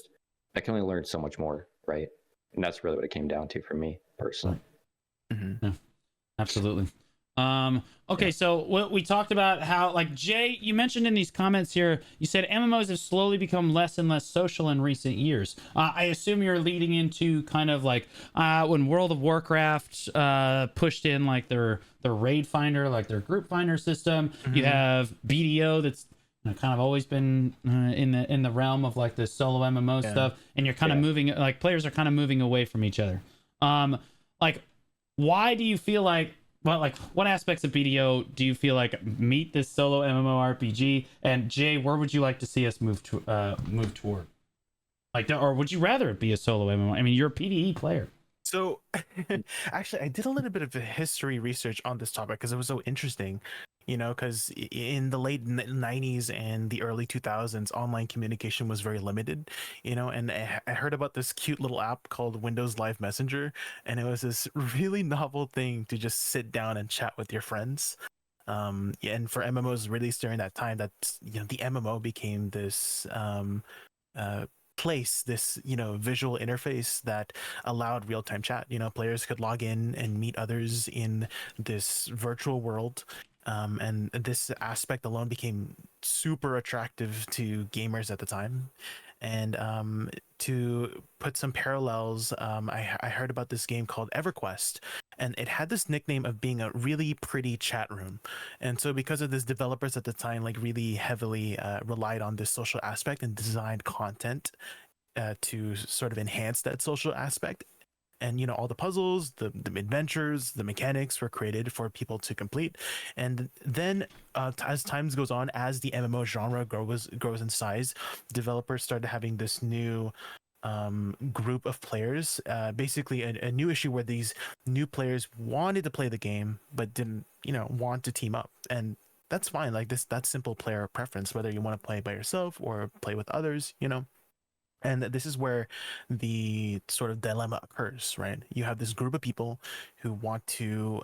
I can only learn so much more, right? And that's really what it came down to for me personally. Yeah, absolutely. Okay, so we talked about how, like, Jay, you mentioned in these comments here, you said MMOs have slowly become less and less social in recent years. I assume you're leading into kind of like when World of Warcraft pushed in like their raid finder, like their group finder system. You have BDO that's kind of always been in the realm of like the solo MMO stuff, and you're kind of moving, like players are kind of moving away from each other. Like, why do you feel like? Well, like, what aspects of BDO do you feel like meet this solo MMORPG? And Jay, where would you like to see us move toward? Like, or would you rather it be a solo MMO? I mean, you're a PvE player. So, actually, I did a little bit of history research on this topic because it was so interesting. You know, because in the late 90s and the early 2000s, online communication was very limited, you know, and I heard about this cute little app called Windows Live Messenger, and it was this really novel thing to just sit down and chat with your friends. And for MMOs released during that time, that, you know, the MMO became this place, this, you know, visual interface that allowed real-time chat. You know, players could log in and meet others in this virtual world. And this aspect alone became super attractive to gamers at the time. And to put some parallels, I heard about this game called EverQuest, and it had this nickname of being a really pretty chat room. And so because of this, developers at the time like really heavily relied on this social aspect and designed content to sort of enhance that social aspect. And all the puzzles, the adventures, the mechanics were created for people to complete. And then as time goes on, as the MMO genre grows in size, developers started having this new group of players, basically a new issue where these new players wanted to play the game but didn't want to team up. And that's fine, like that's simple player preference, whether you want to play by yourself or play with others. And this is where the sort of dilemma occurs, right? You have this group of people who want to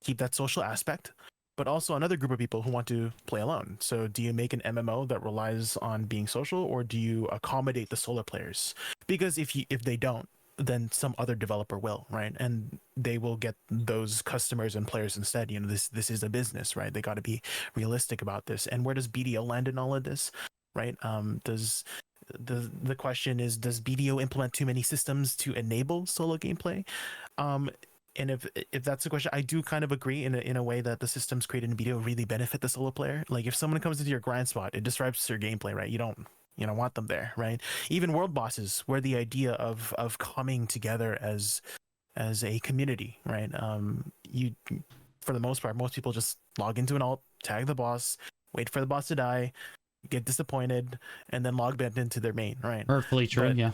keep that social aspect, but also another group of people who want to play alone. So do you make an MMO that relies on being social, or do you accommodate the solo players? Because if they don't, then some other developer will, right? And they will get those customers and players instead. This is a business, right? They got to be realistic about this. And where does BDO land in all of this, right? Does the question is, does BDO implement too many systems to enable solo gameplay? And if that's the question, I do kind of agree in a way that the systems created in BDO really benefit the solo player. Like if someone comes into your grind spot, it disrupts your gameplay, right? You don't want them there, right? Even world bosses, where the idea of coming together as a community, right? You, for the most part, most people just log into an alt, tag the boss, wait for the boss to die, get disappointed, and then log back into their main, right? Hurtfully true, But, yeah.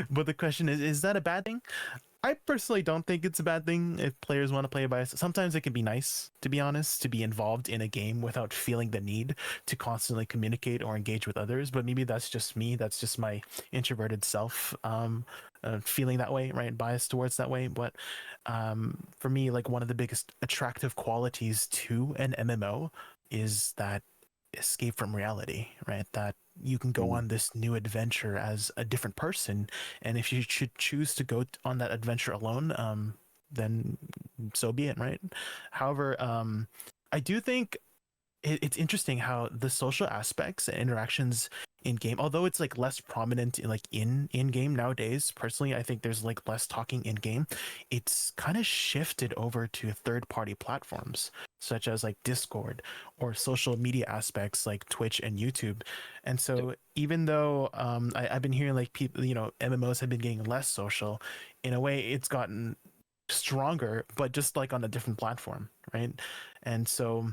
But the question is that a bad thing? I personally don't think it's a bad thing if players want to play by us. Sometimes it can be nice, to be honest, to be involved in a game without feeling the need to constantly communicate or engage with others. But maybe that's just me. That's just my introverted self feeling that way, right? Biased towards that way. But for me, like one of the biggest attractive qualities to an MMO is that escape from reality, right? That you can go on this new adventure as a different person, and if you should choose to go on that adventure alone, then so be it, right? However, I do think it's interesting how the social aspects and interactions in game, although it's like less prominent in game nowadays, personally I think there's like less talking in game. It's kind of shifted over to third party platforms such as like Discord or social media aspects like Twitch and YouTube. And so even though I've been hearing like people, MMOs have been getting less social, in a way it's gotten stronger, but just like on a different platform, right? And so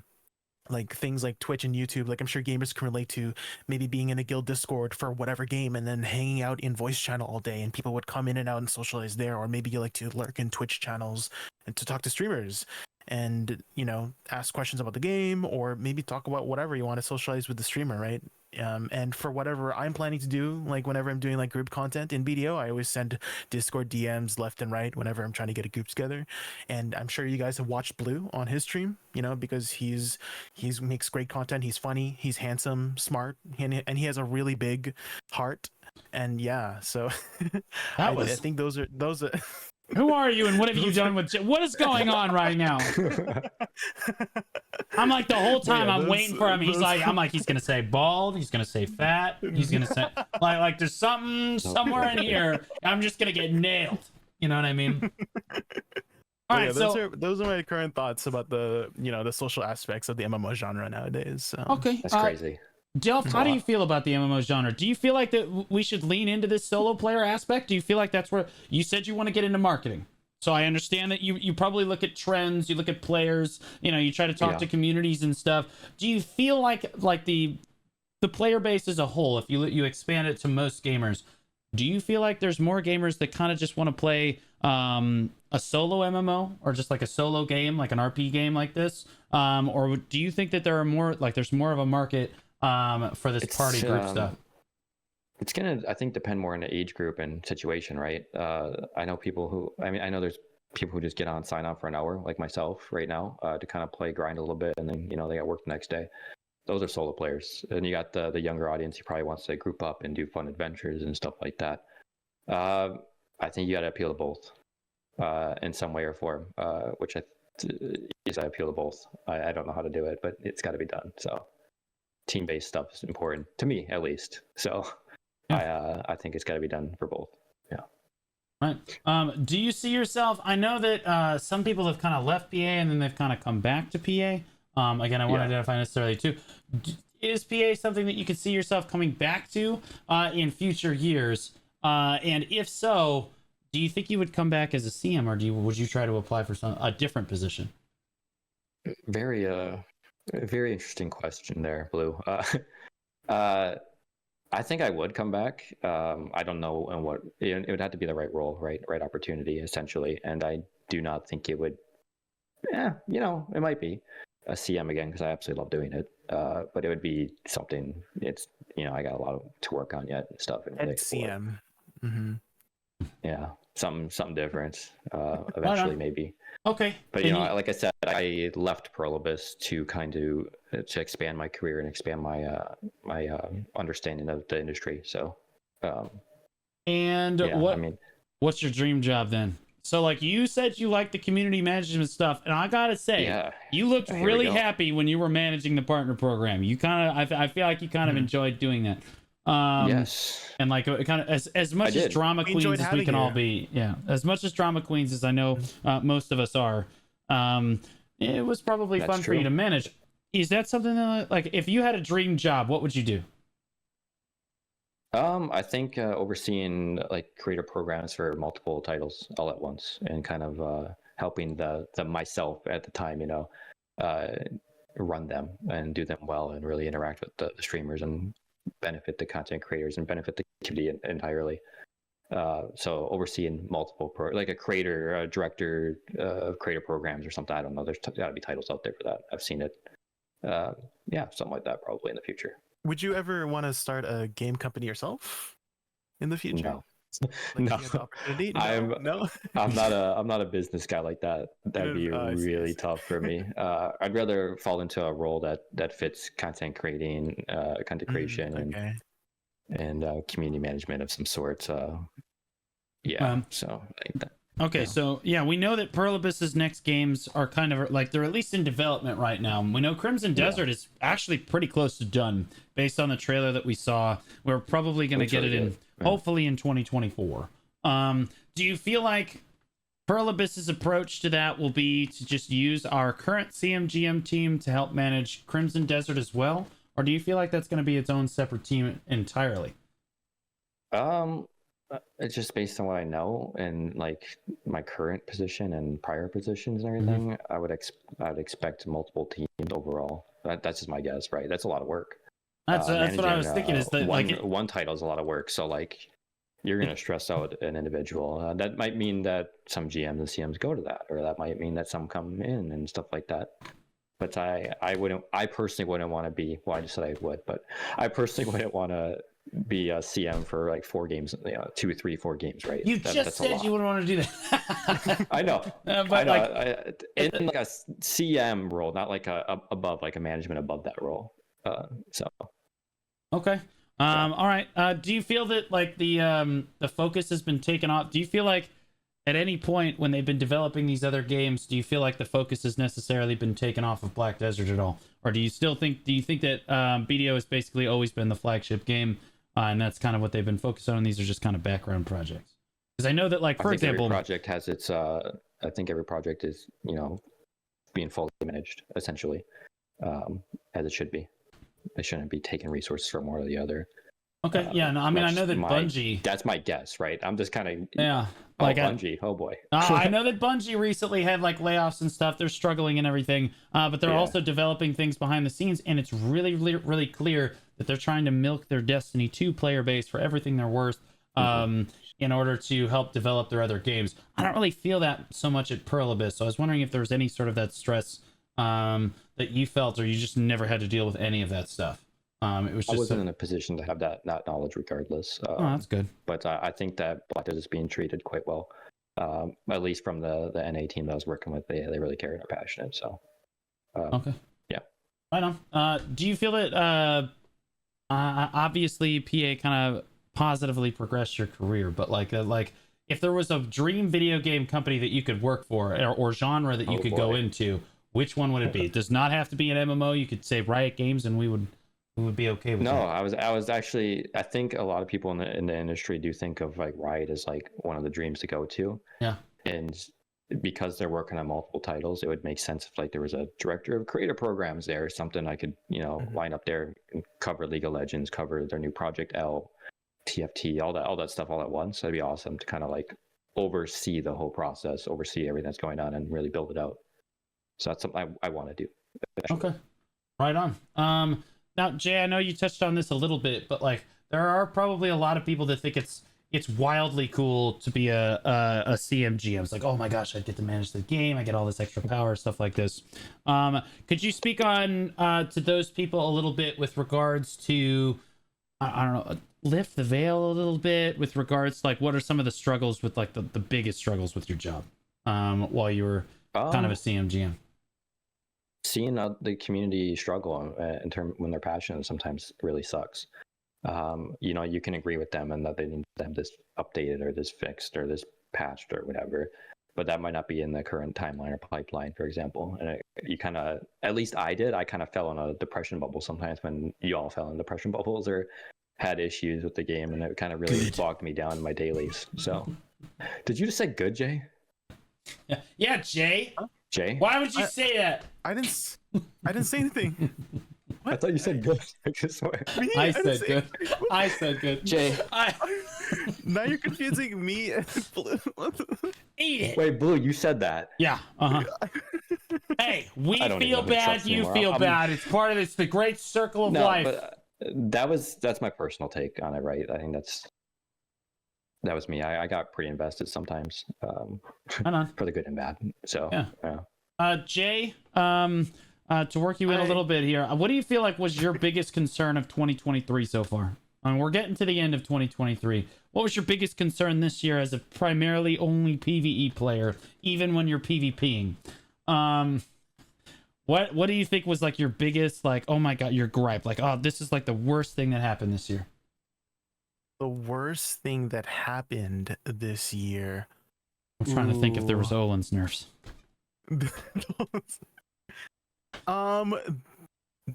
like things like Twitch and YouTube, like I'm sure gamers can relate to maybe being in a guild Discord for whatever game and then hanging out in voice channel all day, and people would come in and out and socialize there. Or maybe you like to lurk in Twitch channels and to talk to streamers and ask questions about the game, or maybe talk about whatever you want to socialize with the streamer, right? And for whatever I'm planning to do, like whenever I'm doing like group content in BDO, I always send Discord DMs left and right whenever I'm trying to get a group together. And I'm sure you guys have watched Blue on his stream, because he's makes great content. He's funny, he's handsome, smart, and he has a really big heart. And yeah, so I think those are Who are you and what have you done with what is going on right now? I'm like the whole time I'm waiting for him. He's gonna say bald, he's gonna say fat, he's gonna say like there's something somewhere in here. I'm just gonna get nailed. You know what I mean? All right, those are my current thoughts about the the social aspects of the MMO genre nowadays. Okay, that's crazy. Delph, how do you feel about the MMO genre? Do you feel like that we should lean into this solo player aspect? Do you feel like that's where you said you want to get into marketing? So I understand that you probably look at trends, you look at players, you try to talk to communities and stuff. Do you feel like the player base as a whole, if you expand it to most gamers, do you feel like there's more gamers that kind of just want to play a solo MMO or just like a solo game, like an RP game like this? Or do you think that there are more, like there's more of a market for this party group stuff? It's gonna, I think, depend more on the age group and situation, right? I know there's people who just get on, sign on for an hour, like myself right now, to kind of play, grind a little bit, and then they got work the next day. Those are solo players. And you got the younger audience who probably wants to group up and do fun adventures and stuff like that. I think you got to appeal to both in some way or form, which I appeal to both. I don't know how to do it, but it's got to be done. So. team-based stuff is important to me, at least. So I think it's got to be done for both. Yeah. Right. Do you see yourself? I know that some people have kind of left PA and then they've kind of come back to PA. Again, I want to identify necessarily too. Is PA something that you could see yourself coming back to in future years? And if so, do you think you would come back as a CM, or would you try to apply for a different position? Very interesting question there, Blue. I think I would come back. I don't know in what it would have to be the right role, right opportunity, essentially. And I do not think it would. Yeah, it might be a CM again because I absolutely love doing it. But it would be something. It's I got a lot to work on yet and stuff. And CM. Mm-hmm. Yeah, something different. Eventually, maybe. Okay. But like I said, I left Pluribus to to expand my career and expand my my understanding of the industry. So. What's your dream job then? So like you said, you like the community management stuff, and I gotta say, you looked really happy when you were managing the partner program. You I feel like you kind of enjoyed doing that. Yes. And like kind of as much as drama queens as we can all be, as much as drama queens as I know most of us are, it was probably fun for you to manage. Is that something that, like, if you had a dream job, what would you do? I think overseeing like creator programs for multiple titles all at once, and kind of helping the myself at the time, run them and do them well, and really interact with the streamers and benefit the content creators and benefit the community entirely. So overseeing multiple like a creator, a director of creator programs or something. I don't know. There's got to be titles out there for that. I've seen it. Something like that probably in the future. Would you ever want to start a game company yourself in the future? No. Like no. I'm not a business guy like that. That'd be really tough for me. I'd rather fall into a role that fits content creating, content creation, and community management of some sort. So like that. Okay, so we know that Pluribus's next games are kind of like they're at least in development right now. We know Crimson Desert is actually pretty close to done based on the trailer that we saw. We're probably going to get it in hopefully in 2024. Do you feel like Pluribus's approach to that will be to just use our current CMGM team to help manage Crimson Desert as well? Or do you feel like that's going to be its own separate team entirely? It's just based on what I know and like my current position and prior positions and everything. I would expect multiple teams overall. That's just my guess, right? That's a lot of work. That's what I was thinking. Is that one title is a lot of work, so like you're gonna stress out an individual. That might mean that some GMs and CMs go to that, or that might mean that some come in and stuff like that. But I personally wouldn't want to be. Well, I just said I would, but I personally wouldn't want to be a CM for like 4 games, 2, 3, 4 games, right? That's said you wouldn't want to do that. I know, but I know. In like a CM role, not like above, like a management above that role. Okay. All right. Do you feel that like the focus has been taken off? Do you feel like at any point when they've been developing these other games, do you feel like the focus has necessarily been taken off of Black Desert at all? Or do you think that BDO has basically always been the flagship game, and that's kind of what they've been focused on, and these are just kind of background projects? Because I know that, like, for example, every project has its I think every project is, being fully managed, essentially, as it should be. They shouldn't be taking resources from one or the other. Okay, I mean, I know that Bungie... That's my guess, right? I'm just kind of... Yeah. Bungie, oh boy. I know that Bungie recently had like layoffs and stuff. They're struggling and everything, but they're also developing things behind the scenes, and it's really, really, really clear that they're trying to milk their Destiny 2 player base for everything they're worth in order to help develop their other games. I don't really feel that so much at Pluribus, so I was wondering if there was any sort of that stress that you felt, or you just never had to deal with any of that stuff. It was just I wasn't in a position to have that knowledge regardless. That's good. But I think that Black Desert is being treated quite well, at least from the NA team that I was working with. They really cared and are passionate. So, okay. Yeah. Right on. Do you feel that obviously PA kind of positively progressed your career, but like if there was a dream video game company that you could work for or genre that you could go into, which one would it be? It does not have to be an MMO. You could say Riot Games and we would who would be okay with No, that. I was actually, I think a lot of people in the industry do think of like Riot as like one of the dreams to go to. Yeah. And because they're working on multiple titles, it would make sense if like there was a director of creator programs there or something. I could, line up there and cover League of Legends, cover their new Project L, TFT, all that stuff all at once. That'd be awesome to kind of like oversee the whole process, oversee everything that's going on, and really build it out. So that's something I want to do eventually. Okay, right on. Now, Jay, I know you touched on this a little bit, but like there are probably a lot of people that think it's wildly cool to be a CMG. I was like, oh my gosh, I get to manage the game, I get all this extra power, stuff like this. Could you speak on to those people a little bit with regards to I don't know, lift the veil a little bit with regards to like what are some of the struggles with like the biggest struggles with your job while you were kind of a CMGM? Seeing the community struggle in terms when they're passionate sometimes really sucks. You can agree with them and that they need to have this updated or this fixed or this patched or whatever, but that might not be in the current timeline or pipeline, for example. And you kind of, at least I did, I kind of fell in a depression bubble sometimes when you all fell in depression bubbles or had issues with the game, and it kind of really bogged me down in my dailies. So, did you just say good, Jay? Yeah, Jay. Jay? Why would you say that? I didn't say anything. What? I thought you said good. I said good. I said good. Jay. Now you're confusing me and Blue. Eat it. Wait, Blue, you said that. Yeah. Hey, we feel bad. You anymore. feel bad. It's part of it's the great circle of life. But that's my personal take on it, right? I think that was me. I got pretty invested sometimes, for the good and bad. So yeah. Jay, to work you in a little bit here, what do you feel like was your biggest concern of 2023 so far? I mean, we're getting to the end of 2023. What was your biggest concern this year as a primarily only PvE player, even when you're PvPing? What do you think was like your biggest, like, oh my god, your gripe? Like, oh, this is like the worst thing that happened this year. The worst thing that happened this year. I'm trying to think if there was Olin's nerfs.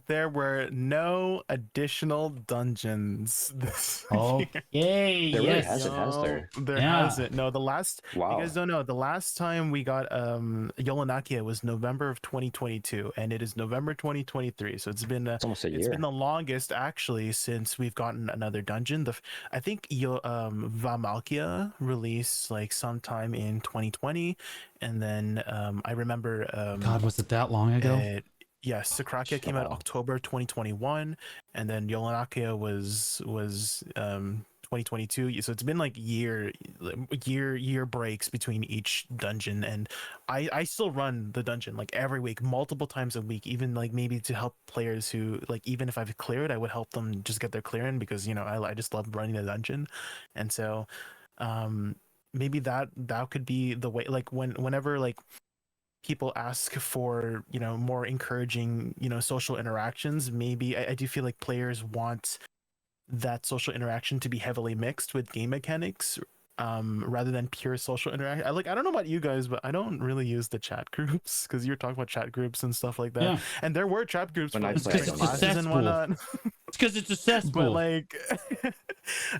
There were no additional dungeons this year. Yay! There really Yes. hasn't, has there? There hasn't. No, the last. Wow. You guys don't know. The last time we got Yolanakia was November of 2022, and it is November 2023. So it's been almost a year. It's been the longest actually since we've gotten another dungeon. I think Vamalkia released like sometime in 2020, and then I remember. God, was it that long ago? Yes, Sakrakia came out October 2021, and then Yolanakia was 2022. So it's been like year breaks between each dungeon, and I still run the dungeon like every week, multiple times a week, even like maybe to help players who like, even if I've cleared, I would help them just get their clearing because I just love running the dungeon, and so maybe that could be the way, like whenever like people ask for more encouraging social interactions, maybe I do feel like players want that social interaction to be heavily mixed with game mechanics rather than pure social interaction. I don't know about you guys, but I don't really use the chat groups because you're talking about chat groups and stuff like that. Yeah. And there were chat groups for classes and whatnot. It's because it's a cesspool. But like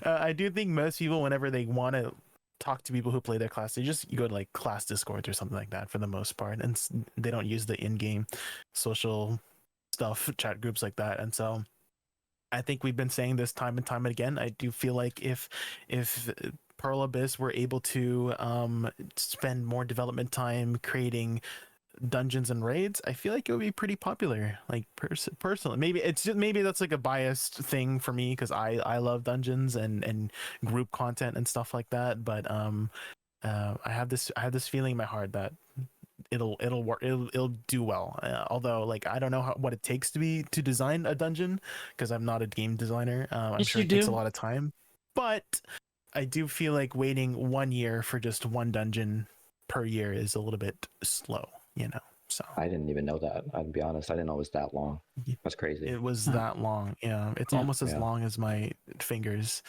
I do think most people, whenever they want to talk to people who play their class, you go to like class discords or something like that for the most part, and they don't use the in-game social stuff, chat groups like that. And so I think we've been saying this time and time again, I do feel like if Pearl Abyss were able to spend more development time creating dungeons and raids, I feel like it would be pretty popular. Like personally, maybe that's like a biased thing for me because I love dungeons and group content and stuff like that. But I have this feeling in my heart that it'll work. It'll do well. Although like I don't know what it takes to design a dungeon because I'm not a game designer. I'm sure it takes a lot of time, but I do feel like waiting 1 year for just one dungeon per year is a little bit slow. So I didn't even know that. I'll be honest. I didn't know it was that long. That's crazy. It was that long. Yeah, it's almost as long as my fingers.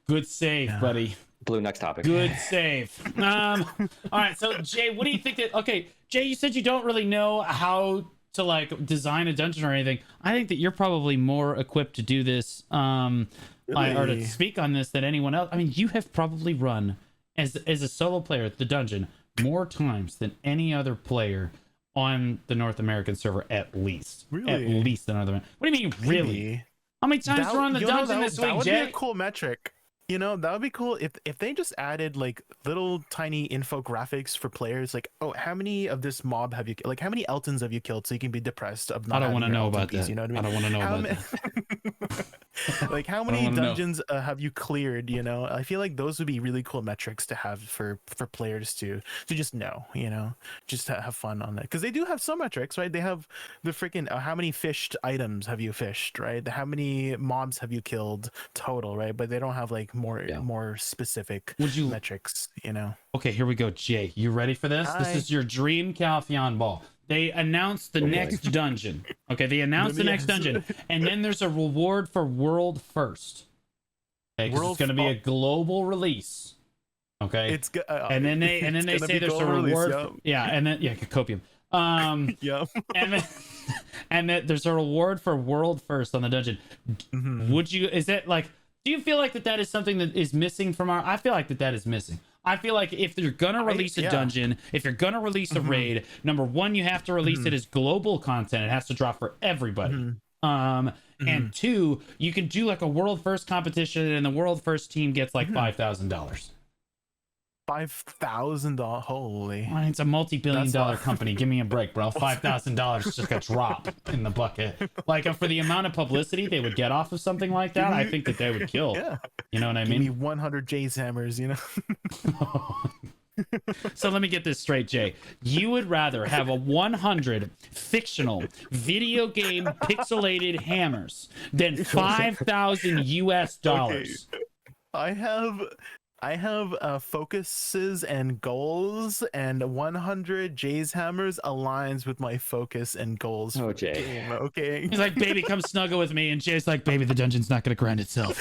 Good save, buddy. Blue, next topic. Good save. All right. So Jay, what do you think that? Okay, Jay, you said you don't really know how to like design a dungeon or anything, I think that you're probably more equipped to do this or to speak on this than anyone else. I mean, you have probably run as a solo player the dungeon more times than any other player on the North American server, at least. Really? At least another one. What do you mean, really? How many times you run the dungeon this week, That would Jay? be a cool metric. You know, that would be cool if they just added like little tiny infographics for players, like, oh, how many of this mob have you, like, how many Eltons have you killed, so you can be depressed of not. I don't want to know about piece, that. You know what I mean? I don't want to know about that. Like, how many dungeons have you cleared? You know, I feel like those would be really cool metrics to have for players to just know. You know, just to have fun on that, because they do have some metrics, right? They have the freaking how many fished items have you fished, right? How many mobs have you killed total, right? But they don't have like more specific metrics. You know. Okay, here we go, Jay. You ready for this? This is your dream Calpheon ball. They announced the next dungeon. Okay, they announced the next dungeon, and then there's a reward for world first. Okay, because it's going to be a global release. Okay, it's and then they say there's a reward. And then copium. And that there's a reward for world first on the dungeon. Would you? Is that like? Do you feel like that is something that is missing from our? I feel like that is missing. I feel like if you're gonna release a dungeon, if you're gonna release a raid, number one, you have to release it as global content. It has to drop for everybody. And two, you can do like a world first competition, and the world first team gets like $5,000. $5,000, holy! It's a multi-billion-dollar company. Give me a break, bro. $5,000 just got dropped in the bucket. Like, for the amount of publicity they would get off of something like that, I think that they would kill. Yeah. You know what I mean? Give me 100 J's hammers, you know. So let me get this straight, Jay. You would rather have a 100 fictional video game pixelated hammers than 5,000 US dollars. Okay. I have focuses and goals, and 100 Jay's hammers aligns with my focus and goals. Oh, Jay. Okay. He's like, baby, come snuggle with me. And Jay's like, baby, the dungeon's not going to grind itself.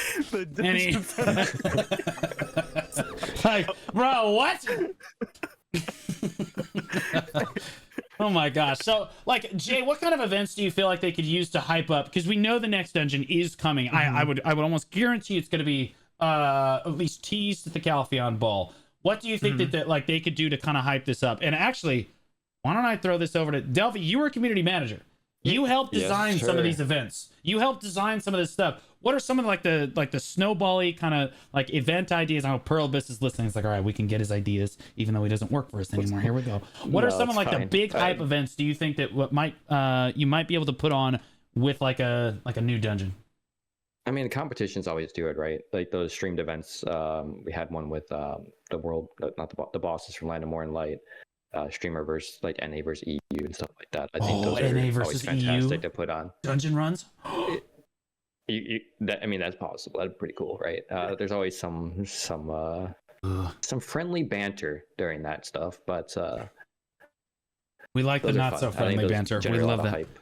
Like, bro, what? Oh my gosh. So, like, Jay, what kind of events do you feel like they could use to hype up? Because we know the next dungeon is coming. I would almost guarantee it's going to be at least teased at the Calpheon Ball. What do you think that like they could do to kind of hype this up? And actually, why don't I throw this over to Delphi? You were a community manager. You helped design some of these events. You helped design some of this stuff. What are some of the snowbally kind of like event ideas? I know Pearl Abyss is listening. It's like, all right, we can get his ideas, even though he doesn't work for us anymore. Here we go. What are some of like the big hype events? Do you think that you might be able to put on with like a new dungeon? I mean, the competitions always do it, right? Like those streamed events. We had one with the world, not the bosses from Land of More and Light, streamer versus like NA versus EU and stuff like that. I think those are always fantastic to put on. Dungeon runs. I mean, that's possible. That's pretty cool, right? There's always some friendly banter during that stuff, but we like the not so friendly banter. We love that. Hype.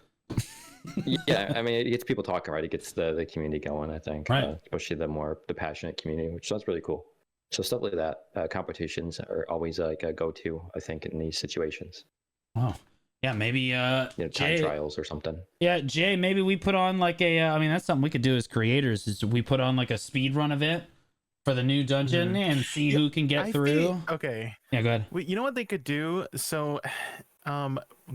Yeah, I mean, it gets people talking, right? It gets the community going, I think, right. Especially the passionate community, which sounds really cool. So stuff like that, competitions are always like a go-to, I think, in these situations. Oh, yeah, maybe time trials or something. Yeah, Jay, maybe we put on like I mean, that's something we could do as creators. Is we put on like a speed run event for the new dungeon and see who can get through. Okay. Yeah, go ahead. Wait, you know what they could do? So,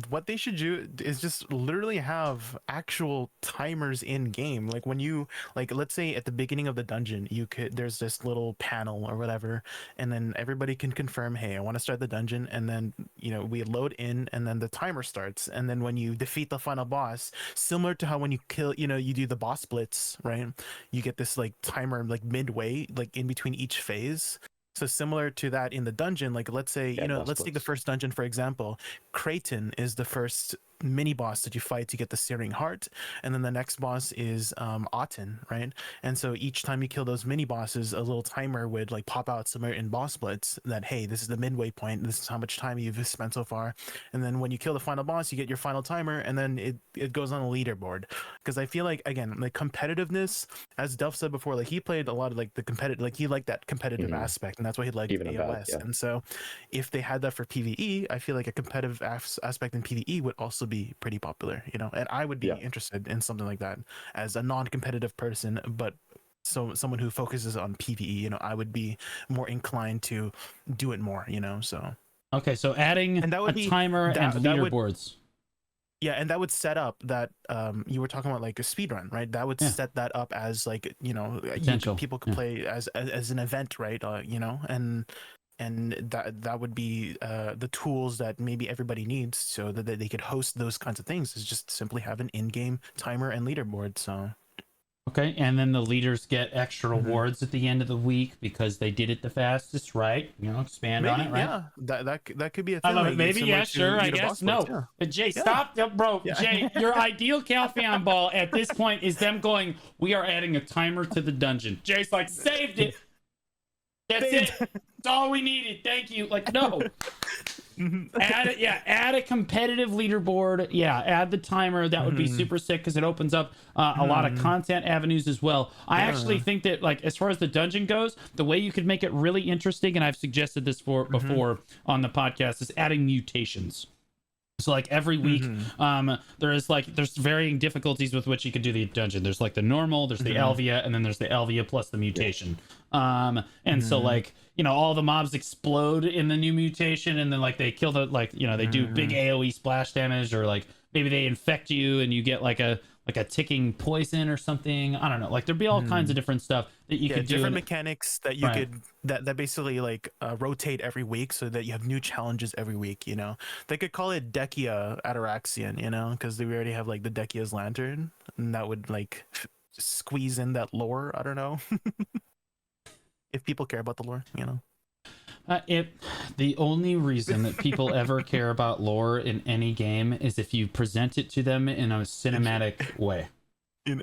what they should do is just literally have actual timers in game. Like when you, like, let's say at the beginning of the dungeon, there's this little panel or whatever, and then everybody can confirm, hey, I want to start the dungeon, and then we load in, and then the timer starts, and then when you defeat the final boss, similar to how when you kill, you do the boss splits, right? You get this like timer like midway, like in between each phase. So similar to that in the dungeon, like let's say, let's take the first dungeon, for example. Creighton is the first mini boss that you fight to get the Searing Heart, and then the next boss is Aten, right? And so each time you kill those mini bosses, a little timer would like pop out somewhere in boss splits that, hey, this is the midway point, this is how much time you've spent so far. And then when you kill the final boss, you get your final timer, and then it goes on a leaderboard. Because I feel like, again, like competitiveness, as Delph said before, like he played a lot of like the competitive, like he liked that competitive aspect, and that's why he liked AOS. And so if they had that for PvE, I feel like a competitive aspect in PvE would also be pretty popular, you know. And I would be Yeah. interested in something like that as a non-competitive person, but someone who focuses on PvE, you know, I would be more inclined to do it more, you know. So Okay, so adding and that a would be timer and that would leaderboards. yeah, and that would set up that you were talking about like a speed run, right? That would Yeah. set that up as like, you know, Potential. people could Yeah. play as an event, right? You know, and that would be the tools that maybe everybody needs so that they could host those kinds of things, is just simply have an in-game timer and leaderboard. So Okay, and then the leaders get extra Mhm. rewards at the end of the week because they did it the fastest, right? You know, expand on it, right? yeah, that could be a I thing. love like, it. Maybe, similar yeah, to sure, I Leader guess. Boss Fights, No. yeah. Jay, Yeah. stop. Bro, Yeah. Jay, your ideal Calpheon ball at this point is them going, we are adding a timer to the dungeon. Jay's like, saved it. That's it. That's all we needed. Thank you. Like, no. Add it, yeah. Add a competitive leaderboard. Yeah, add the timer. That would be super sick because it opens up a lot of content avenues as well. I actually think that, like, as far as the dungeon goes, the way you could make it really interesting, and I've suggested this before on the podcast, is adding mutations. So like every week, there's varying difficulties with which you could do the dungeon. There's like the normal, there's the Elvia, and then there's the Elvia plus the mutation. And so like, you know, all the mobs explode in the new mutation, and then like they kill the, like, you know, they do big AoE splash damage, or like maybe they infect you and you get like a ticking poison or something. I don't know. Like there'd be all kinds of different stuff that you could do. Different mechanics that you could that basically like rotate every week, so that you have new challenges every week. You know, they could call it Dekia Ataraxian, you know, because we already have like the Dekia's Lantern, and that would like squeeze in that lore. I don't know if people care about the lore, you know. The only reason that people ever care about lore in any game is if you present it to them in a cinematic way. No,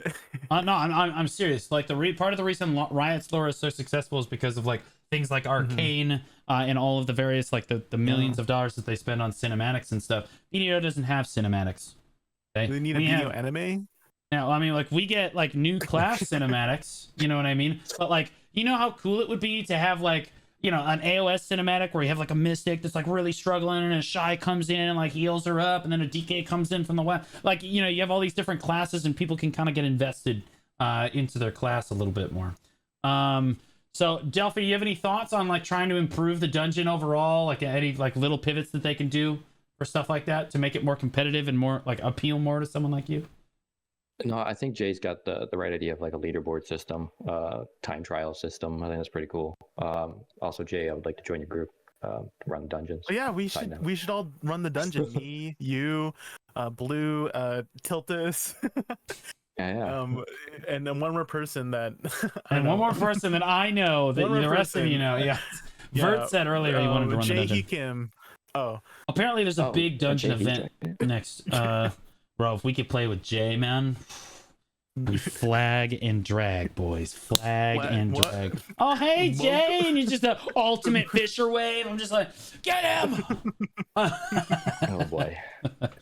I'm serious. Like part of the reason Riot's lore is so successful is because of like things like Arcane and all of the various like the millions of dollars that they spend on cinematics and stuff. BDO doesn't have cinematics. Okay? They need a video anime. Now, I mean, like we get like new class cinematics. You know what I mean? But like, you know how cool it would be to have like, you know, an AOS cinematic where you have like a mystic that's like really struggling, and a shy comes in and like heals her up, and then a DK comes in from the west. Like, you know, you have all these different classes, and people can kind of get invested into their class a little bit more. So Delphi, you have any thoughts on like trying to improve the dungeon overall? Like any like little pivots that they can do or stuff like that to make it more competitive and more like appeal more to someone like you? No, I think Jay's got the right idea of like a leaderboard system, time trial system. I think that's pretty cool. Also, Jay, I would like to join your group, run the dungeons. Oh, yeah, we should all run the dungeon. Me, you, Blue, Tiltus. Yeah. And then one more person that and one more person that I know that the rest of you know. Yeah. Vert said earlier he wanted to run the dungeon. Kim. Oh. Apparently there's a big dungeon event next. Bro, if we could play with Jay, man. We flag and drag, boys. Flag and drag. Oh, hey, Jay! And you just an ultimate Fisher wave. I'm just like, get him! Oh boy.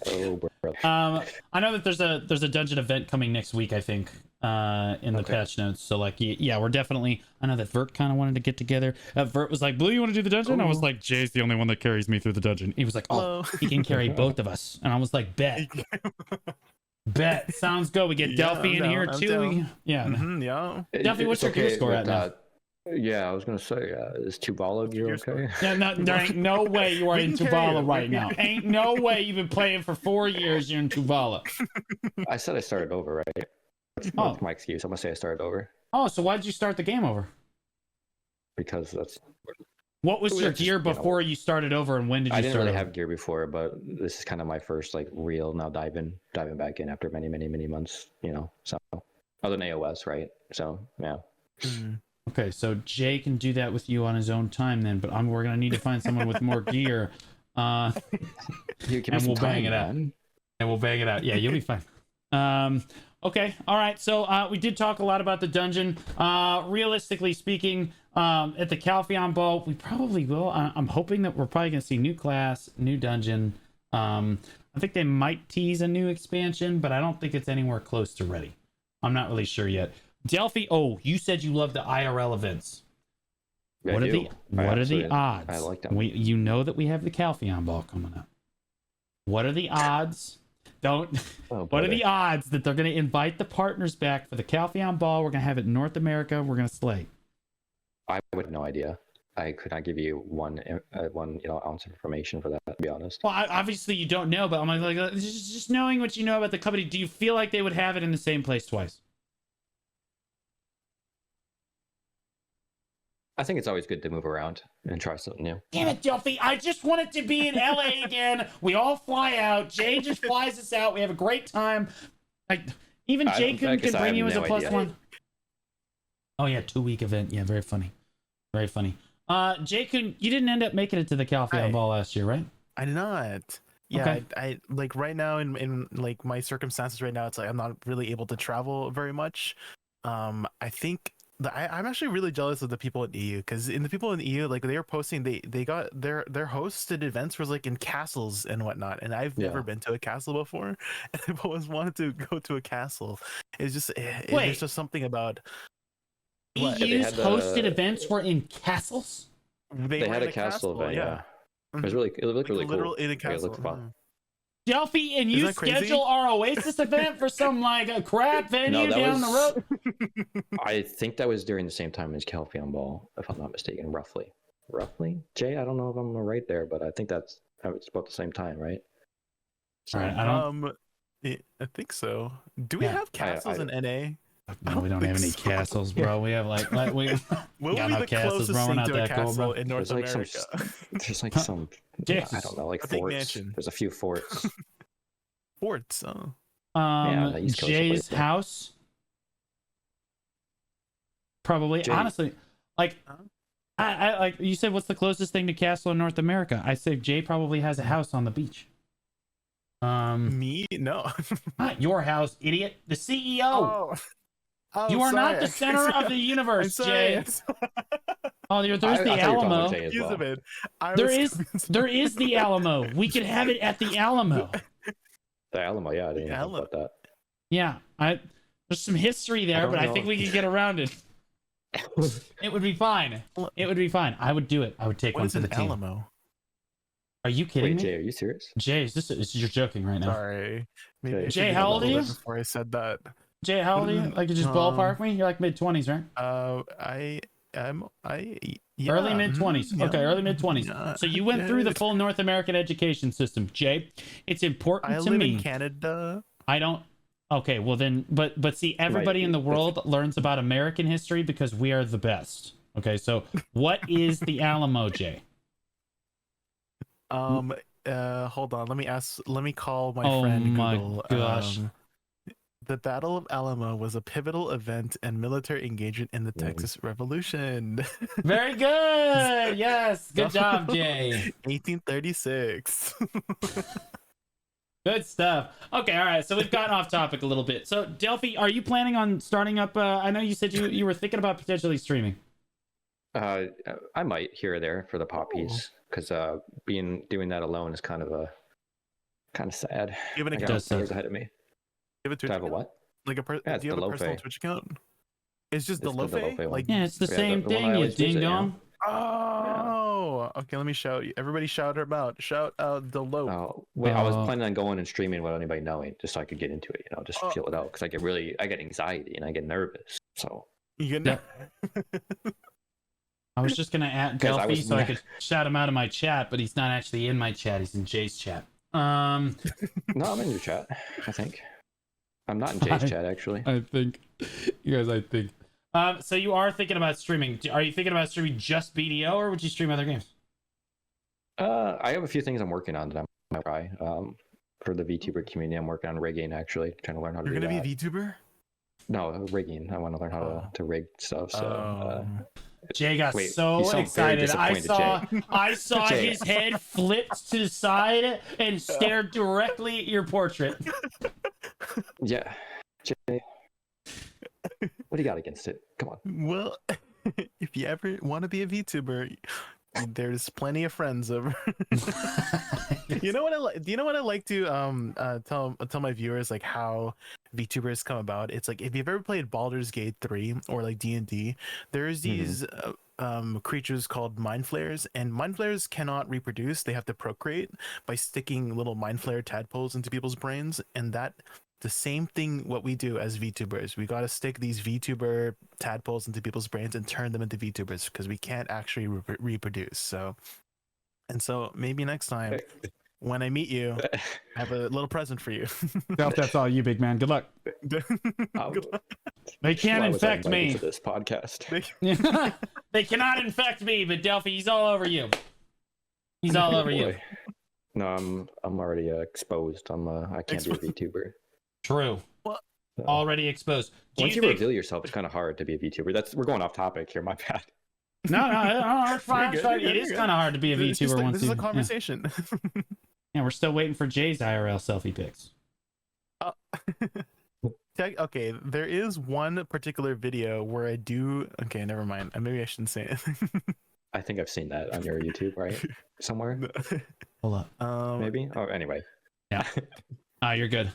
Oh bro. I know that there's a dungeon event coming next week, I think, in the patch notes. So like, yeah, we're definitely. I know that Vert kind of wanted to get together. Vert was like, "Blue, you want to do the dungeon?" I was like, "Jay's the only one that carries me through the dungeon." He was like, "Oh, he can carry both of us," and I was like, "Bet." Bet. Sounds good. We get Delphi in here too. Yeah. Yeah. Delphi, what's your gear score at now? Yeah, I was gonna say, is Tuvala gear okay? Yeah, no, there ain't no way you are in Tuvala right now. Ain't no way you've been playing for 4 years. You're in Tuvala. I said I started over, right? That's my excuse. I'm gonna say I started over. Oh, so why did you start the game over? Because that's. What was your gear before you started over, and when did you start? I didn't really have gear before, but this is kind of my first like real now diving back in after many months. You know, so I was an AOS, right? So yeah. Okay, so Jay can do that with you on his own time then, but we're gonna need to find someone with more gear, and we'll bang it out. And we'll bang it out. Yeah, you'll be fine. Okay, all right. So we did talk a lot about the dungeon. Realistically speaking, at the Calpheon Ball, we probably will. I'm hoping that we're probably gonna see new class, new dungeon. I think they might tease a new expansion, but I don't think it's anywhere close to ready. I'm not really sure yet. Delphi, you said you love the IRL events. What are the odds? I like them. You know that we have the Calpheon Ball coming up. What are the odds Don't. Oh, What are brother. the odds that they're going to invite the partners back for the Calpheon Ball? We're going to have it in North America. We're going to slay. I would have no idea. I could not give you one ounce of information for that, to be honest. Well, obviously you don't know, but I'm like just knowing what you know about the company. Do you feel like they would have it in the same place twice? I think it's always good to move around and try something new. Damn it, Delphi! I just want it to be in LA again. We all fly out. Jay just flies us out. We have a great time. Like even Jay can bring you as a +1. Oh yeah, 2-week event. Yeah, very funny. Very funny. Jay, you didn't end up making it to the Calpheon Ball last year, right? I did not. Yeah, Okay. I like right now in like my circumstances right now, it's like I'm not really able to travel very much. I think I'm actually really jealous of the people in EU, because in the people in EU, like they were posting, they got their hosted events was like in castles and whatnot, and I've never been to a castle before, and I've always wanted to go to a castle. It's just there's just something about EU's hosted events were in castles. They had a castle event, yeah. It was really, it looked really literal cool. in a castle. It looked fun. Delphi, and you schedule our Oasis event for some like a crap venue down the road? I think that was during the same time as Calpheon Ball, if I'm not mistaken, roughly. Jay, I don't know if I'm right there, but I think it's about the same time, right? So, all right, I think so. Do we have castles in NA? No, we don't have any castles, bro. We have like we got no castles, bro. We're not that cool, bro. In North America. There's like some, I don't know, like forts. There's a few forts. Forts. Jay's house. Probably. Jay. Honestly, like I like you said, what's the closest thing to castle in North America? I say Jay probably has a house on the beach. Me? No. Not your house, idiot. The CEO. You are not the center of the universe, Jay. Oh, there's the Alamo. There is the Alamo. We could have it at the Alamo. The Alamo, yeah, I didn't know about that. Yeah, there's some history there, but I think we could get around it. It would be fine. It would be fine. I would do it. I would take one for the team. Alamo? Are you kidding me? Jay, are you serious? Jay, you're joking right now. Sorry. Maybe Jay, how old are you? Before I said that. Jay, how old are you? Like, you just ballpark me? You're like mid-20s, right? Early mid-20s. Okay, early mid-20s. Yeah. So you went through the full North American education system. Jay, it's important to me. I live in Canada. I don't. Okay, well then, but see, everybody in the world learns about American history because we are the best. Okay, so what is the Alamo, Jay? Hold on. Let me call my friend Google. Oh my gosh. The Battle of Alamo was a pivotal event and military engagement in the Texas Revolution. Very good. Yes. Good job, Jay. 1836. Good stuff. Okay, all right. So we've gotten off topic a little bit. So Delphi, are you planning on starting up? I know you said you were thinking about potentially streaming. I might here or there for the poppies, because doing that alone is kind of sad. You have an account ahead of me. You have a Twitch account? What? Like do you have a personal Twitch account? It's just Delophe? Like, yeah, it's the same thing, you ding dong. Oh, okay. Let me shout you. Everybody shout her out. Shout out Delophe. Oh, wait, I was planning on going and streaming without anybody knowing, just so I could get into it. Just feel it out, because I get anxiety and I get nervous. So you get. I was just gonna add Delphi so I could shout him out of my chat, but he's not actually in my chat. He's in Jay's chat. No, I'm in your chat. I think I'm not in Jay's chat actually. I think you guys. I think. So you are thinking about streaming. Are you thinking about streaming just BDO, or would you stream other games? I have a few things I'm working on that I might try. For the VTuber community, I'm working on rigging actually, trying to learn how to. You're gonna be a VTuber? No, rigging. I want to learn how to rig stuff. So. Jay got so excited. I saw his head flipped to the side and stared directly at your portrait. Yeah, Jay. What do you got against it? Come on. Well, if you ever want to be a VTuber, there's plenty of friends over. You know what I like? Do you know what I like to tell my viewers, like how VTubers come about? It's like if you've ever played Baldur's Gate 3 or like D&D, there's these creatures called mind flayers, and mind flayers cannot reproduce. They have to procreate by sticking little mind flare tadpoles into people's brains, and that the same thing what we do as VTubers. We got to stick these VTuber tadpoles into people's brains and turn them into VTubers because we can't actually reproduce. So maybe next time when I meet you, I have a little present for you. That's all you, big man. Good luck. They can't infect me. To this podcast. They cannot infect me, but Delphi, he's all over you. He's all over you. No, I'm already exposed. I can't be a VTuber. True. What? Already exposed. Once you reveal yourself, it's kind of hard to be a VTuber. We're going off topic here. My bad. No, it's fine. It is kind of hard to be a VTuber once. This is a conversation. Yeah, we're still waiting for Jay's IRL selfie pics. Okay, there is one particular video where I do. Okay, never mind. Maybe I shouldn't say it. I think I've seen that on your YouTube, right? Somewhere. Hold up. Maybe. Oh, anyway. Yeah. You're good.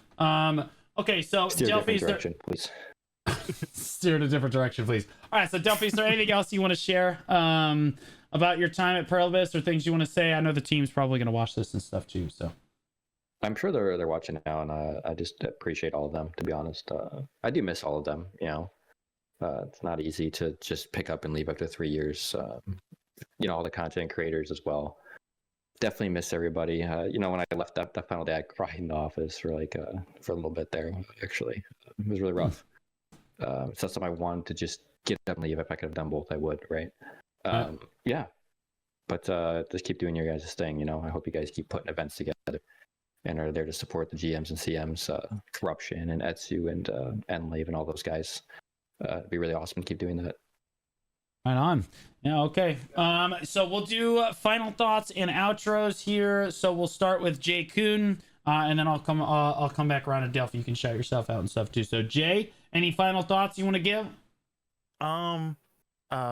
Okay, so Delphi, please. Steer in a different direction, please. All right, so Delphi, is there anything else you want to share about your time at Perlibus or things you want to say? I know the team's probably going to watch this and stuff too, so. I'm sure they're watching now, and I just appreciate all of them. To be honest, I do miss all of them. You know, it's not easy to just pick up and leave after 3 years. You know, all the content creators as well. Definitely miss everybody. You know, when I left that final day, I cried in the office for a little bit there. Actually, it was really rough. It's not something I wanted to just get up and leave. If I could have done both, I would. Right? Yeah. But just keep doing your guys' thing. You know, I hope you guys keep putting events together and are there to support the GMs and CMs, Corruption and Etsu and Enlave and all those guys. It'd be really awesome to keep doing that. Right on. Yeah, okay. So we'll do final thoughts and outros here. So we'll start with Jay Kuhn, and then I'll come back around to Delphi. You can shout yourself out and stuff too. So Jay, any final thoughts you want to give?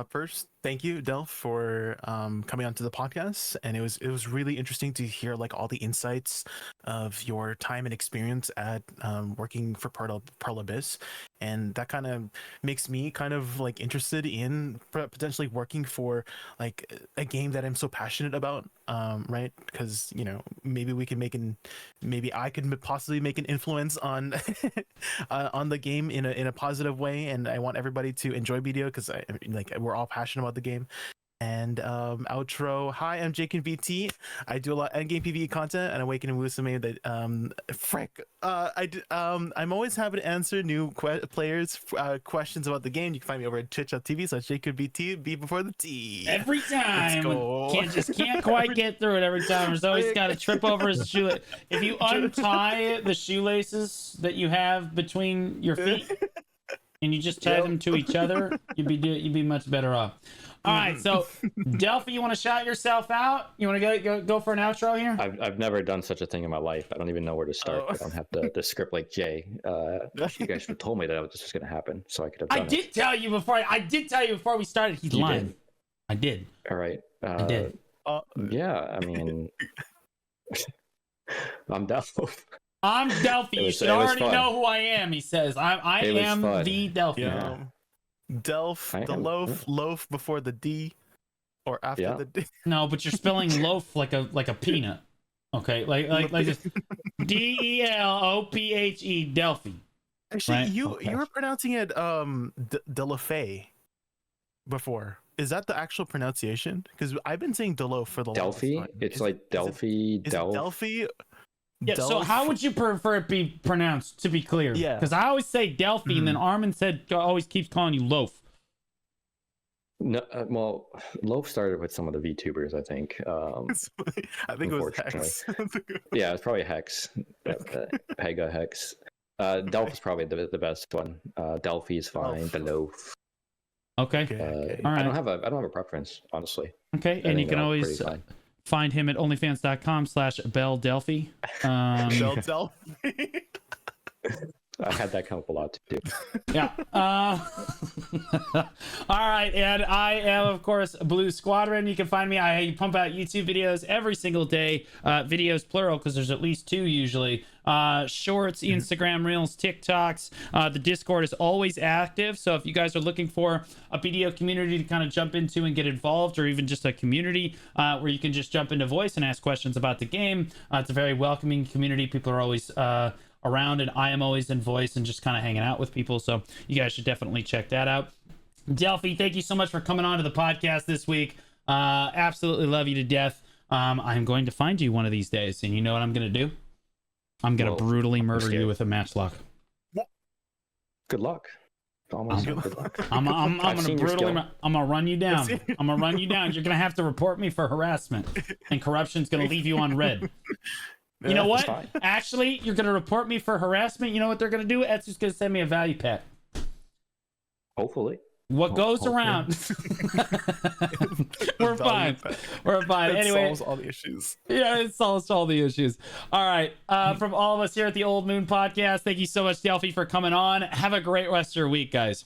First, thank you, Delph, for coming onto the podcast, and it was really interesting to hear like all the insights of your time and experience at working for Perlibus, and that kind of makes me kind of like interested in potentially working for like a game that I'm so passionate about, right? Because you know maybe I could possibly make an influence on on the game in a positive way, and I want everybody to enjoy BDO because we're all passionate about the game. And outro. Hi, I'm Jake and VT. I do a lot of endgame PvE content and Awaken and Wusume that I'm always happy to answer new players questions about the game. You can find me over at twitch.tv / Jake and VT, B before the T. Every time. Can't quite get through it every time. There's always got to trip over his shoelace. If you untie the shoelaces that you have between your feet and you just tie them to each other, you'd be much better off. All right, so Delphi, you want to shout yourself out? You want to go for an outro here? I've never done such a thing in my life. I don't even know where to start. I don't have the script like Jay. You guys should have told me that this was going to happen, so I could have done it. I did tell you before we started. He's lying. I did. All right. I did. Yeah, I mean, I'm Delphe. I'm Delphi. You should already know who I am. He says, I am fun. the Delphi. Yeah. Delph, the loaf before the D, or after the D. No, but you're spelling loaf like a peanut. Okay, like just DELOPHE, Delphi. Actually, right? You were pronouncing it Delophe before. Is that the actual pronunciation? Because I've been saying Delophe for the longest time. It's like Delphi. Is it Delphi? Yeah, so how would you prefer it be pronounced, to be clear? Yeah. Because I always say Delphi, and then Armin always keeps calling you Loaf. No, well, Loaf started with some of the VTubers, I think. I think it was Hex. Yeah, it's probably Hex. Pega Hex. Delph is probably the best one. Delphi is fine. Delophe. Okay. All right. I don't have a preference, honestly. Okay, and you can always find him at onlyfans.com/BellDelphi. BellDelphi. I had that come up a lot too. Yeah. All right, and I am of course Blue Squadron. You can find me. I pump out YouTube videos every single day. Videos plural because there's at least 2 usually. Shorts, Instagram Reels, TikToks. The Discord is always active, so if you guys are looking for a video community to kind of jump into and get involved, or even just a community where you can just jump into voice and ask questions about the game, it's a very welcoming community. People are always around, and I am always in voice and just kind of hanging out with people, so you guys should definitely check that out. Delphi, thank you so much for coming on to the podcast this week. Absolutely love you to death. I'm going to find you one of these days, and you know what I'm going to do? I'm going to brutally murder you with a matchlock. Good luck. Almost good luck. I'm going to brutally, I'm going to run you down. I'm going to run you down. You're going to have to report me for harassment, and corruption's going to leave you on red. You know what? Actually, you're going to report me for harassment. You know what they're going to do? Etsy's going to send me a value pack. Hopefully. What goes around? We're fine. We're fine. Anyway, solves all the issues. Yeah, it solves all the issues. All right. From all of us here at the Old Moon Podcast, thank you so much, Delphi, for coming on. Have a great rest of your week, guys.